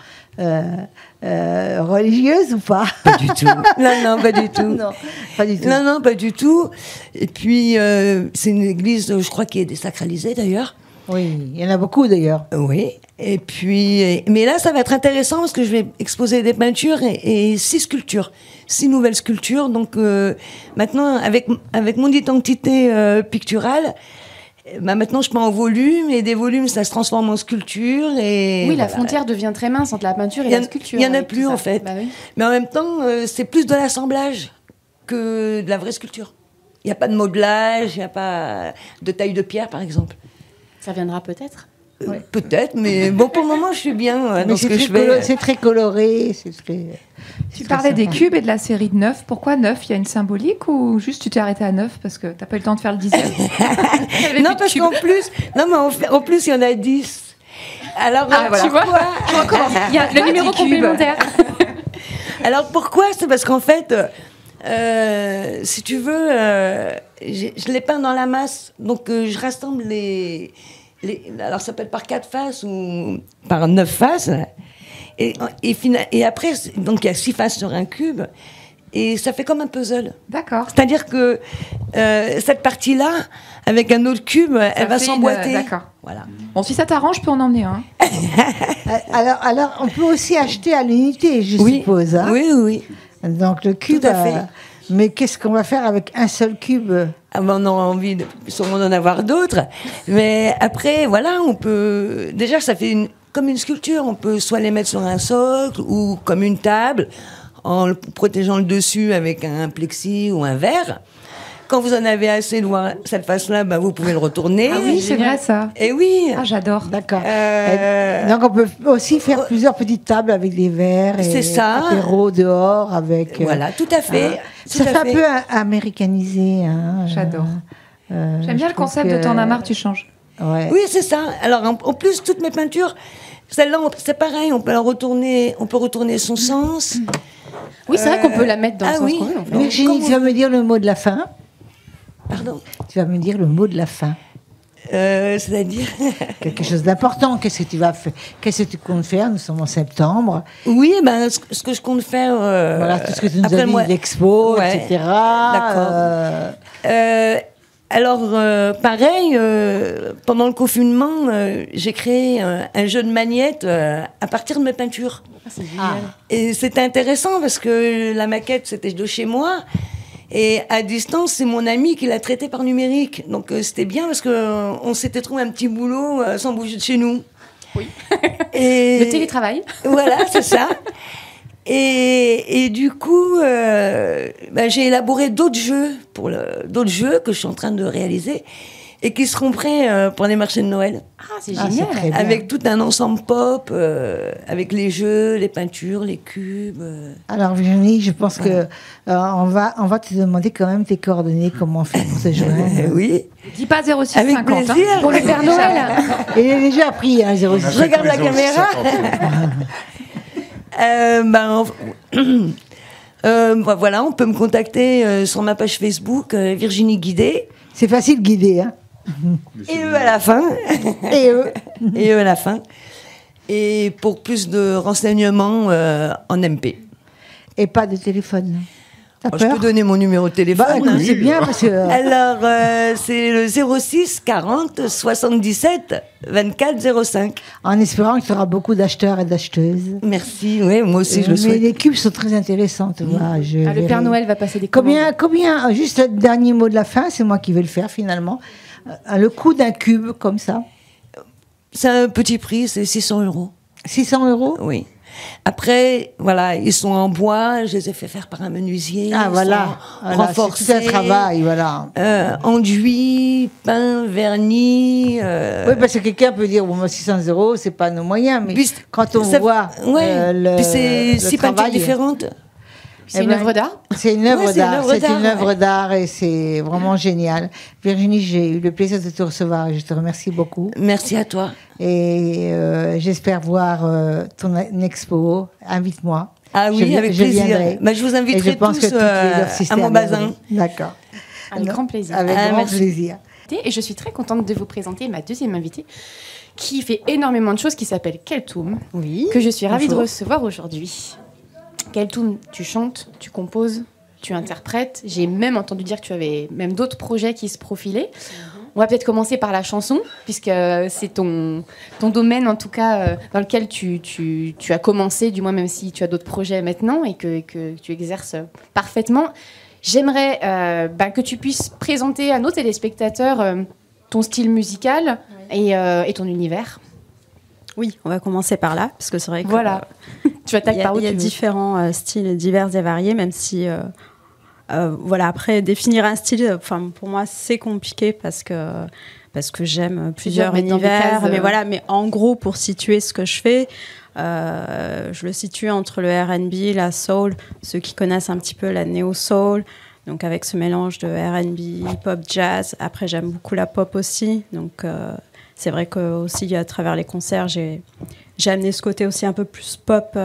Speaker 1: religieuse ou pas?
Speaker 11: Pas du tout. Non, pas du tout.
Speaker 1: Non, pas du tout.
Speaker 11: Non, pas du tout. Et puis, c'est une église, je crois, qui est désacralisée d'ailleurs.
Speaker 1: Oui, il y en a beaucoup d'ailleurs.
Speaker 11: Oui. Et puis, mais là, ça va être intéressant parce que je vais exposer des peintures et 6 sculptures, 6 nouvelles sculptures. Donc maintenant, avec mon identité picturale, maintenant je peins en volume et des volumes, ça se transforme en sculpture. Et
Speaker 2: oui, la frontière devient très mince entre la peinture et la sculpture.
Speaker 11: Il n'y en a plus en fait.
Speaker 2: Oui.
Speaker 11: Mais en même temps, c'est plus de l'assemblage que de la vraie sculpture. Il n'y a pas de modelage, il n'y a pas de taille de pierre, par exemple.
Speaker 2: Ça viendra peut-être.
Speaker 11: Peut-être, mais bon, pour le moment, je suis bien dans ce que je fais.
Speaker 1: C'est très coloré.
Speaker 4: Tu parlais des cubes et de la série de 9. Pourquoi 9? Il y a une symbolique ou juste tu t'es arrêté à 9 parce que t'as pas eu le temps de faire le 10e?
Speaker 11: Non, parce qu'en plus, en plus, il y en a 10. Alors,
Speaker 2: voilà. Tu vois, il y a le numéro complémentaire.
Speaker 11: Alors, pourquoi? C'est parce qu'en fait, si tu veux, je les peins dans la masse. Donc, je rassemble alors, ça peut être par 4 faces ou par 9 faces. Et après, donc, il y a 6 faces sur un cube. Et ça fait comme un puzzle.
Speaker 4: D'accord.
Speaker 11: C'est-à-dire que cette partie-là, avec un autre cube, elle va s'emboîter.
Speaker 4: D'accord.
Speaker 11: Voilà.
Speaker 4: Bon, si ça t'arrange, je peux en emmener un.
Speaker 1: alors, on peut aussi acheter à l'unité, je suppose. Hein.
Speaker 11: Oui.
Speaker 1: Donc, le cube.
Speaker 11: Tout à fait.
Speaker 1: Mais qu'est-ce qu'on va faire avec un seul cube?
Speaker 11: On aura envie sûrement d'en avoir d'autres. Mais après, voilà, on peut. Déjà, ça fait comme une sculpture. On peut soit les mettre sur un socle ou comme une table, en protégeant le dessus avec un plexi ou un verre. Quand vous en avez assez de voir cette face-là, vous pouvez le retourner.
Speaker 4: Ah oui, c'est vrai ça.
Speaker 11: Et oui.
Speaker 4: Ah, j'adore.
Speaker 1: D'accord. Donc on peut aussi faire plusieurs petites tables avec des verres et apéro dehors avec.
Speaker 11: Voilà, tout à fait.
Speaker 1: Ça fait un peu américanisé. Hein,
Speaker 4: j'adore. J'aime bien le concept de t'en as marre, tu changes.
Speaker 1: Ouais.
Speaker 11: Oui, c'est ça. Alors en plus, toutes mes peintures, celle-là, c'est pareil. On peut la retourner. On peut retourner son sens.
Speaker 2: Oui, c'est vrai qu'on peut la mettre dans le sens qu'on veut. En fait.
Speaker 1: Virginie, tu vas me dire le mot de la fin.
Speaker 11: Pardon?
Speaker 1: Tu vas me dire le mot de la fin.
Speaker 11: C'est-à-dire
Speaker 1: quelque chose d'important. Qu'est-ce que tu vas faire? Qu'est-ce que tu comptes faire? Nous sommes en septembre.
Speaker 11: Oui, ce que je compte faire.
Speaker 1: Voilà, tout ce que tu nous as dit, l'expo, etc.
Speaker 11: D'accord. Alors, pareil, pendant le confinement, j'ai créé un jeu de magnètes à partir de mes peintures.
Speaker 2: C'est génial.
Speaker 11: Et c'était intéressant parce que la maquette, c'était de chez moi. Et à distance, c'est mon ami qui l'a traité par numérique. Donc c'était bien parce qu'on s'était trouvé un petit boulot sans bouger de chez nous.
Speaker 2: Oui. Et le télétravail.
Speaker 11: Voilà, c'est ça. Et du coup, j'ai élaboré d'autres jeux que je suis en train de réaliser et qui seront prêts pour les marchés de Noël.
Speaker 2: Ah, c'est génial.
Speaker 11: Avec tout un ensemble pop, avec les jeux, les peintures, les cubes.
Speaker 1: Alors Virginie, je pense que on va te demander quand même tes coordonnées, comment on fait pour te joindre.
Speaker 11: Oui.
Speaker 4: Dis pas 06
Speaker 11: Avec
Speaker 4: 50
Speaker 11: plaisir.
Speaker 4: pour le Père Noël.
Speaker 1: Il est déjà pris, 06.
Speaker 11: Je regarde la caméra. Voilà, on peut me contacter sur ma page Facebook, Virginie Guidé.
Speaker 1: C'est facile guider, hein.
Speaker 11: Et eux à la fin.
Speaker 1: Et eux.
Speaker 11: Et eux à la fin. Et pour plus de renseignements en MP.
Speaker 1: Et pas de téléphone. T'as
Speaker 11: Je
Speaker 1: peur
Speaker 11: peux donner mon numéro de téléphone.
Speaker 1: Bah, écoute, c'est bien parce que...
Speaker 11: Alors, c'est le 06 40 77 24 05.
Speaker 1: En espérant que tu auras beaucoup d'acheteurs et d'acheteuses.
Speaker 11: Merci, oui, moi aussi je le
Speaker 1: Mais
Speaker 11: souhaite.
Speaker 1: les cubes sont très intéressants, tu vois.
Speaker 2: Le Père Noël va passer des commandes.
Speaker 1: Combien, juste le dernier mot de la fin, c'est moi qui vais le faire finalement. Le coût d'un cube comme ça.
Speaker 11: C'est un petit prix, c'est 600 €.
Speaker 1: 600 €?
Speaker 11: Oui. Après, voilà, ils sont en bois, je les ai fait faire par un menuisier.
Speaker 1: Ah, voilà.
Speaker 11: Renforcés.
Speaker 1: C'est tout un travail, voilà.
Speaker 11: Enduit, peint, vernis.
Speaker 1: Oui, parce que quelqu'un peut dire, bon, 600 €, c'est pas nos moyens, mais puis, quand on voit
Speaker 11: puis c'est 6 peintures différentes.
Speaker 2: C'est une œuvre d'art.
Speaker 1: C'est une œuvre d'art. C'est une œuvre
Speaker 11: ouais.
Speaker 1: d'art et c'est vraiment génial. Virginie, j'ai eu le plaisir de te recevoir et je te remercie beaucoup.
Speaker 11: Merci à toi.
Speaker 1: Et j'espère voir ton expo. Invite-moi.
Speaker 11: Ah oui, avec plaisir.
Speaker 1: Viendrai.
Speaker 11: Je vous inviterai
Speaker 1: et je pense
Speaker 11: tous
Speaker 1: que
Speaker 11: à mon bazin.
Speaker 1: D'accord.
Speaker 2: Avec grand plaisir.
Speaker 1: Avec grand plaisir.
Speaker 2: Et je suis très contente de vous présenter ma deuxième invitée qui fait énormément de choses, qui s'appelle Keltoum, que je suis ravie de recevoir aujourd'hui. Keltoum, tu chantes, tu composes, tu interprètes. J'ai même entendu dire que tu avais même d'autres projets qui se profilaient. On va peut-être commencer par la chanson, puisque c'est ton domaine, en tout cas, dans lequel tu as commencé, du moins même si tu as d'autres projets maintenant et que tu exerces parfaitement. J'aimerais que tu puisses présenter à nos téléspectateurs ton style musical et ton univers.
Speaker 12: Oui, on va commencer par là, parce que c'est vrai que
Speaker 2: voilà. Tu attaques par où
Speaker 12: il y a différents styles divers et variés, même si après définir un style, pour moi c'est compliqué parce que j'aime plusieurs univers, mais en gros pour situer ce que je fais, je le situe entre le R&B, la soul, ceux qui connaissent un petit peu la néo soul. Donc avec ce mélange de R&B, pop, jazz. Après j'aime beaucoup la pop aussi, donc c'est vrai que aussi à travers les concerts, j'ai amené ce côté aussi un peu plus pop,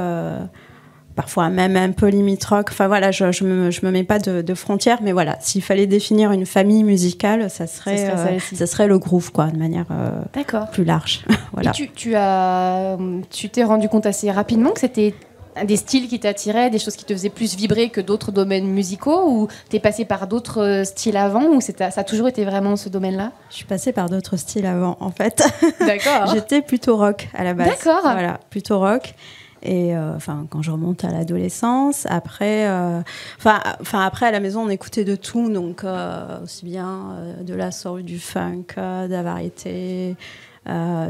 Speaker 12: parfois même un peu limite rock. Enfin voilà, je me mets pas de frontières, mais voilà, s'il fallait définir une famille musicale, ça serait le groove, quoi, de manière plus large. Voilà.
Speaker 2: Et tu t'es rendu compte assez rapidement que c'était des styles qui t'attiraient, des choses qui te faisaient plus vibrer que d'autres domaines musicaux, ou t'es passé par d'autres styles avant, ou ça a toujours été vraiment ce domaine-là?
Speaker 12: Je suis passée par d'autres styles avant, en fait.
Speaker 2: D'accord.
Speaker 12: J'étais plutôt rock à la base.
Speaker 2: D'accord.
Speaker 12: Voilà, plutôt rock. Et quand je remonte à l'adolescence, après à la maison on écoutait de tout, donc aussi bien de la soul, du funk, de la variété,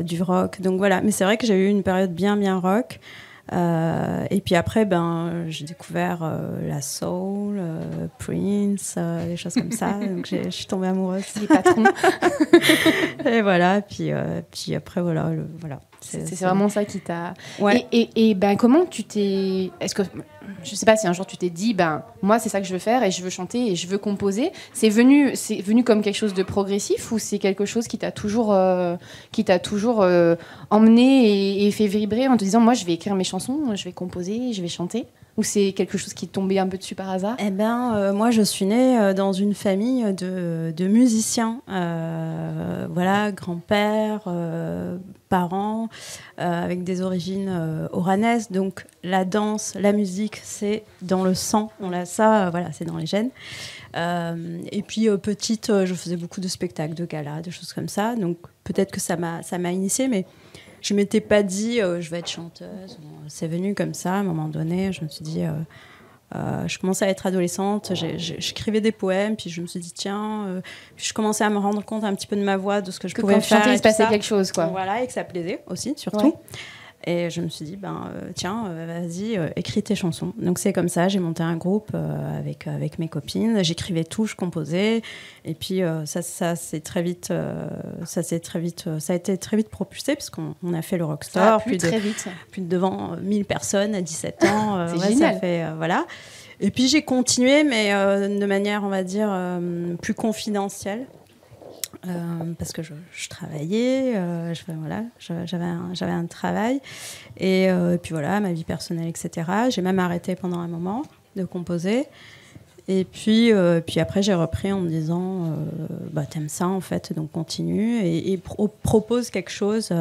Speaker 12: du rock. Donc voilà, mais c'est vrai que j'ai eu une période bien rock. Et puis après, j'ai découvert la soul, Prince, des choses comme ça. Donc je suis tombée amoureuse
Speaker 2: des patrons.
Speaker 12: Et voilà. Puis après, voilà.
Speaker 2: C'est vraiment ça qui t'a.
Speaker 12: Ouais.
Speaker 2: Et comment tu t'es. Est-ce que je sais pas si un jour tu t'es dit, moi c'est ça que je veux faire et je veux chanter et je veux composer. C'est venu comme quelque chose de progressif, ou c'est quelque chose qui t'a toujours emmené et fait vibrer en te disant, moi je vais écrire mes chansons, je vais composer, je vais chanter? Ou c'est quelque chose qui est tombé un peu dessus par hasard?
Speaker 12: Moi je suis née dans une famille de musiciens. Voilà, grand-père, parents, avec des origines oranaises. Donc la danse, la musique, c'est dans le sang. On a ça, c'est dans les gènes. Et puis petite, je faisais beaucoup de spectacles, de galas, de choses comme ça. Donc peut-être que ça m'a initiée, mais je m'étais pas dit je vais être chanteuse. C'est venu comme ça à un moment donné. Je me suis dit, je commençais à être adolescente, j'écrivais des poèmes, puis je me suis dit tiens, puis je commençais à me rendre compte un petit peu de ma voix, de ce que je pouvais faire.
Speaker 2: Quand tu chantais, il se passait quelque chose, quoi.
Speaker 12: Voilà, et que ça plaisait aussi, surtout. Et je me suis dit, tiens, vas-y, écris tes chansons. Donc c'est comme ça, j'ai monté un groupe avec mes copines. J'écrivais tout, je composais. Et puis ça a été très vite propulsé, puisqu'on a fait le Rockstar.
Speaker 2: Plus de
Speaker 12: devant 1000 personnes à 17 ans.
Speaker 2: C'est génial.
Speaker 12: Ça fait, voilà. Et puis j'ai continué, mais de manière, on va dire, plus confidentielle. Parce que je travaillais, j'avais un travail, et puis voilà, ma vie personnelle, etc. J'ai même arrêté pendant un moment de composer, et puis après j'ai repris en me disant t'aimes ça en fait, donc continue et propose quelque chose,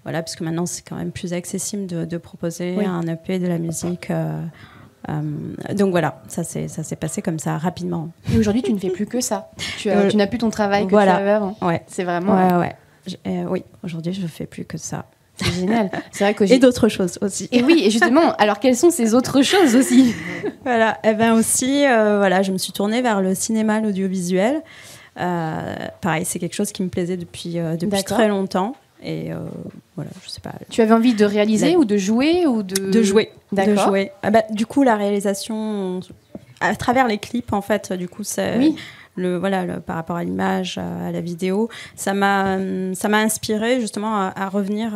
Speaker 12: voilà, parce que maintenant c'est quand même plus accessible de proposer un EP, de la musique. Donc voilà, ça s'est passé comme ça, rapidement.
Speaker 2: Et aujourd'hui, tu ne fais plus que ça. Tu n'as plus ton travail que tu avais avant.
Speaker 12: Ouais.
Speaker 2: C'est vraiment...
Speaker 12: Oui, aujourd'hui, je ne fais plus que ça.
Speaker 2: C'est génial. C'est vrai que
Speaker 12: et d'autres choses aussi.
Speaker 2: Et oui, et justement, alors quelles sont ces autres choses aussi?
Speaker 12: Voilà, et bien aussi, je me suis tournée vers le cinéma, l'audiovisuel. Pareil, c'est quelque chose qui me plaisait depuis très longtemps. Et voilà, je sais pas.
Speaker 2: Tu avais envie de réaliser ou de jouer ou de
Speaker 12: jouer.
Speaker 2: D'accord.
Speaker 12: De jouer. Du coup, la réalisation à travers les clips, en fait, du coup, c'est par rapport à l'image, à la vidéo, ça m'a inspiré justement à revenir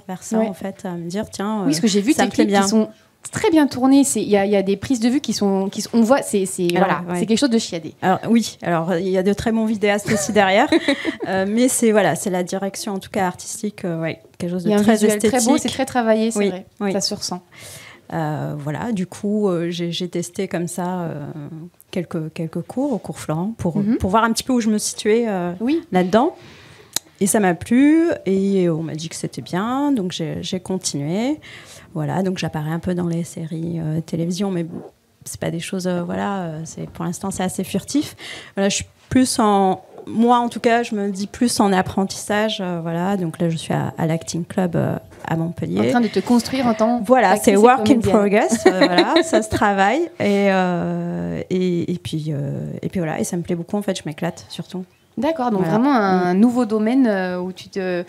Speaker 12: vers ça, en fait, à me dire tiens,
Speaker 2: oui, ce que j'ai vu, tes clips qui sont très bien tourné. Il y a des prises de vue qui sont on voit, c'est quelque chose de chiadé.
Speaker 12: Alors il y a de très bons vidéastes aussi derrière, mais c'est la direction en tout cas artistique, quelque chose de très esthétique.
Speaker 2: Très beau, c'est très travaillé, c'est vrai. Oui. Ça se ressent.
Speaker 12: Du coup, j'ai testé comme ça quelques cours au cours Florent pour voir un petit peu où je me situais là-dedans. Et ça m'a plu et on m'a dit que c'était bien, donc j'ai continué. Voilà, donc j'apparais un peu dans les séries télévision, mais c'est pas des choses, pour l'instant c'est assez furtif. Voilà, je suis plus moi en tout cas, je me dis plus en apprentissage, donc là je suis à l'Acting Club à Montpellier.
Speaker 2: En train de te construire en tant
Speaker 12: c'est work in progress, ça se travaille et puis voilà, et ça me plaît beaucoup en fait, je m'éclate surtout.
Speaker 2: D'accord, donc vraiment un nouveau domaine où tu te...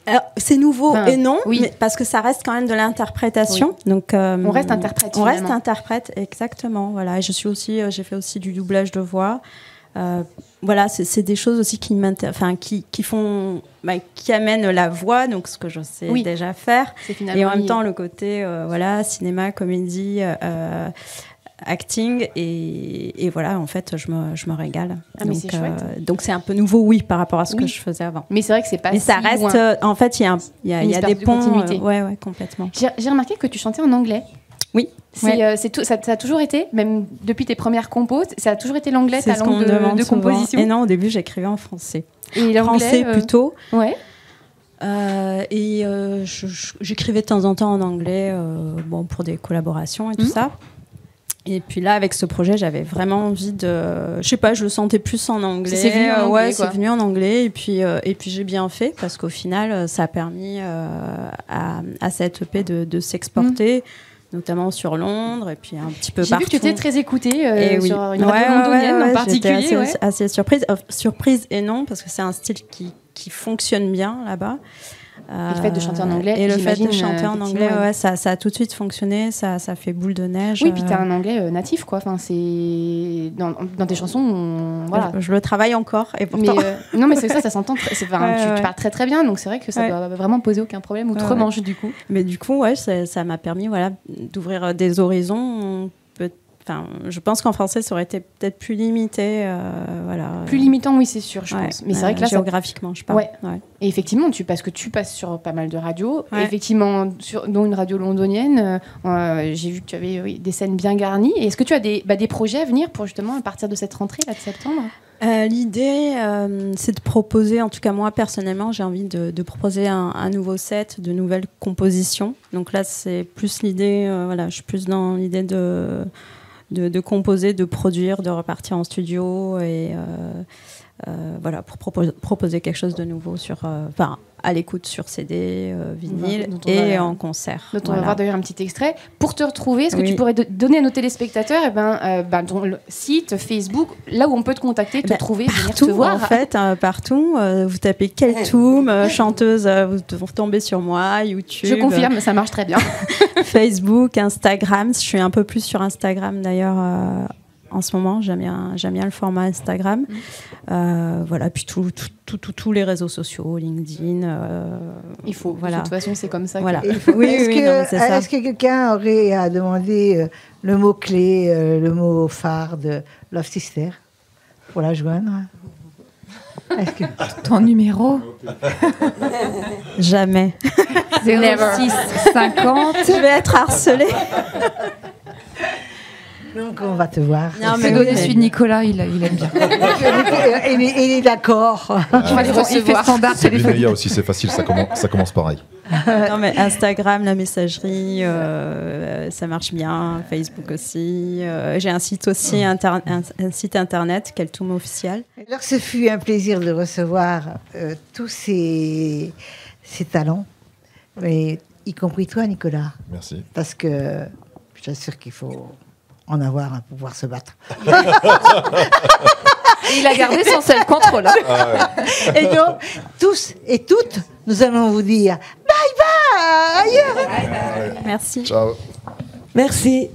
Speaker 12: Alors, c'est nouveau et non, mais parce que ça reste quand même de l'interprétation. Oui. Donc,
Speaker 2: on reste interprète.
Speaker 12: On reste interprète, exactement. Voilà. Et j'ai fait aussi du doublage de voix. C'est des choses aussi qui qui amènent la voix, donc ce que je sais déjà faire. Et en même temps, le côté cinéma, comédie. Acting et voilà, en fait je me régale.
Speaker 2: Mais c'est chouette.
Speaker 12: Donc c'est un peu nouveau par rapport à ce que je faisais avant,
Speaker 2: mais c'est vrai que c'est pas
Speaker 12: mais ça reste loin. En fait il y a des ponts, complètement.
Speaker 2: J'ai remarqué que tu chantais en anglais. C'est tout, ça a toujours été, même depuis tes premières compos, ça a toujours été l'anglais, ta langue de composition.
Speaker 12: Et non, au début j'écrivais en français,
Speaker 2: et
Speaker 12: français plutôt.
Speaker 2: Et
Speaker 12: j'écrivais de temps en temps en anglais, pour des collaborations et tout ça. Et puis là, avec ce projet, j'avais vraiment envie de... Je sais pas, je le sentais plus en anglais.
Speaker 2: C'est venu en anglais,
Speaker 12: c'est venu en anglais. Et puis j'ai bien fait, parce qu'au final, ça a permis à cette EP de s'exporter, notamment sur Londres, et puis un petit peu partout.
Speaker 2: J'ai vu que tu étais très écoutée sur une radio londonienne en particulier.
Speaker 12: J'étais assez surprise. Surprise et non, parce que c'est un style qui fonctionne bien là-bas.
Speaker 2: Et le fait de chanter en anglais,
Speaker 12: et le fait de chanter en anglais, ça a tout de suite fonctionné, ça fait boule de neige.
Speaker 2: Oui, puis t'as un anglais natif, quoi. Enfin, c'est dans tes chansons, voilà.
Speaker 12: Je le travaille encore, et pourtant.
Speaker 2: Mais, non, mais c'est ça s'entend. Tu parles très très bien, donc c'est vrai que ça doit vraiment poser aucun problème outre-Manche du coup.
Speaker 12: Mais du coup, ça m'a permis, d'ouvrir des horizons. Enfin, je pense qu'en français, ça aurait été peut-être plus limité.
Speaker 2: Plus limitant, oui, c'est sûr, je pense. Mais c'est vrai que là,
Speaker 12: géographiquement, je parle.
Speaker 2: Et effectivement, parce que tu passes sur pas mal de radios, effectivement, dont une radio londonienne, j'ai vu que tu avais des scènes bien garnies. Et est-ce que tu as des projets à venir pour justement, à partir de cette rentrée là, de septembre?
Speaker 12: L'idée, c'est de proposer, en tout cas moi personnellement, j'ai envie de proposer un nouveau set, de nouvelles compositions. Donc là, c'est plus l'idée, je suis plus dans l'idée de composer, de produire, de repartir en studio et voilà, pour proposer quelque chose de nouveau à l'écoute sur CD, vinyle et en concert.
Speaker 2: On va voir d'ailleurs un petit extrait. Pour te retrouver, est-ce que tu pourrais donner à nos téléspectateurs ton site, Facebook, là où on peut te contacter, te trouver, venir te voir?
Speaker 12: En fait, partout. Vous tapez Keltoum, chanteuse, vous tombez sur moi, YouTube.
Speaker 2: Je confirme, ça marche très bien.
Speaker 12: Facebook, Instagram. Je suis un peu plus sur Instagram d'ailleurs. En ce moment, j'aime bien le format Instagram. Voilà, puis tous les réseaux sociaux, LinkedIn.
Speaker 2: Il faut.
Speaker 12: Voilà.
Speaker 2: De toute façon, c'est comme ça.
Speaker 12: Voilà.
Speaker 1: Est-ce que quelqu'un aurait à demander le mot-clé, le mot phare de Love Sister pour la joindre?
Speaker 4: Ton numéro?
Speaker 12: Jamais.
Speaker 4: 06 50.
Speaker 12: Je vais être harcelée.
Speaker 1: Donc on va te voir.
Speaker 4: Non, mais donner celui de Nicolas, il aime bien.
Speaker 1: Il est d'accord.
Speaker 4: Il fait standard téléphonique.
Speaker 3: Neya aussi, c'est facile, ça commence pareil.
Speaker 12: Non, mais Instagram, la messagerie, ça marche bien. Facebook aussi. J'ai un site aussi, un site internet, Keltoum officiel.
Speaker 1: Alors, ce fut un plaisir de recevoir tous ces talents, mais y compris toi, Nicolas.
Speaker 3: Merci.
Speaker 1: Parce que je t'assure qu'il faut en avoir pour pouvoir se battre.
Speaker 4: Il a gardé son self-control.
Speaker 1: Et donc, tous et toutes, nous allons vous dire bye bye ailleurs.
Speaker 12: Merci.
Speaker 3: Ciao.
Speaker 11: Merci.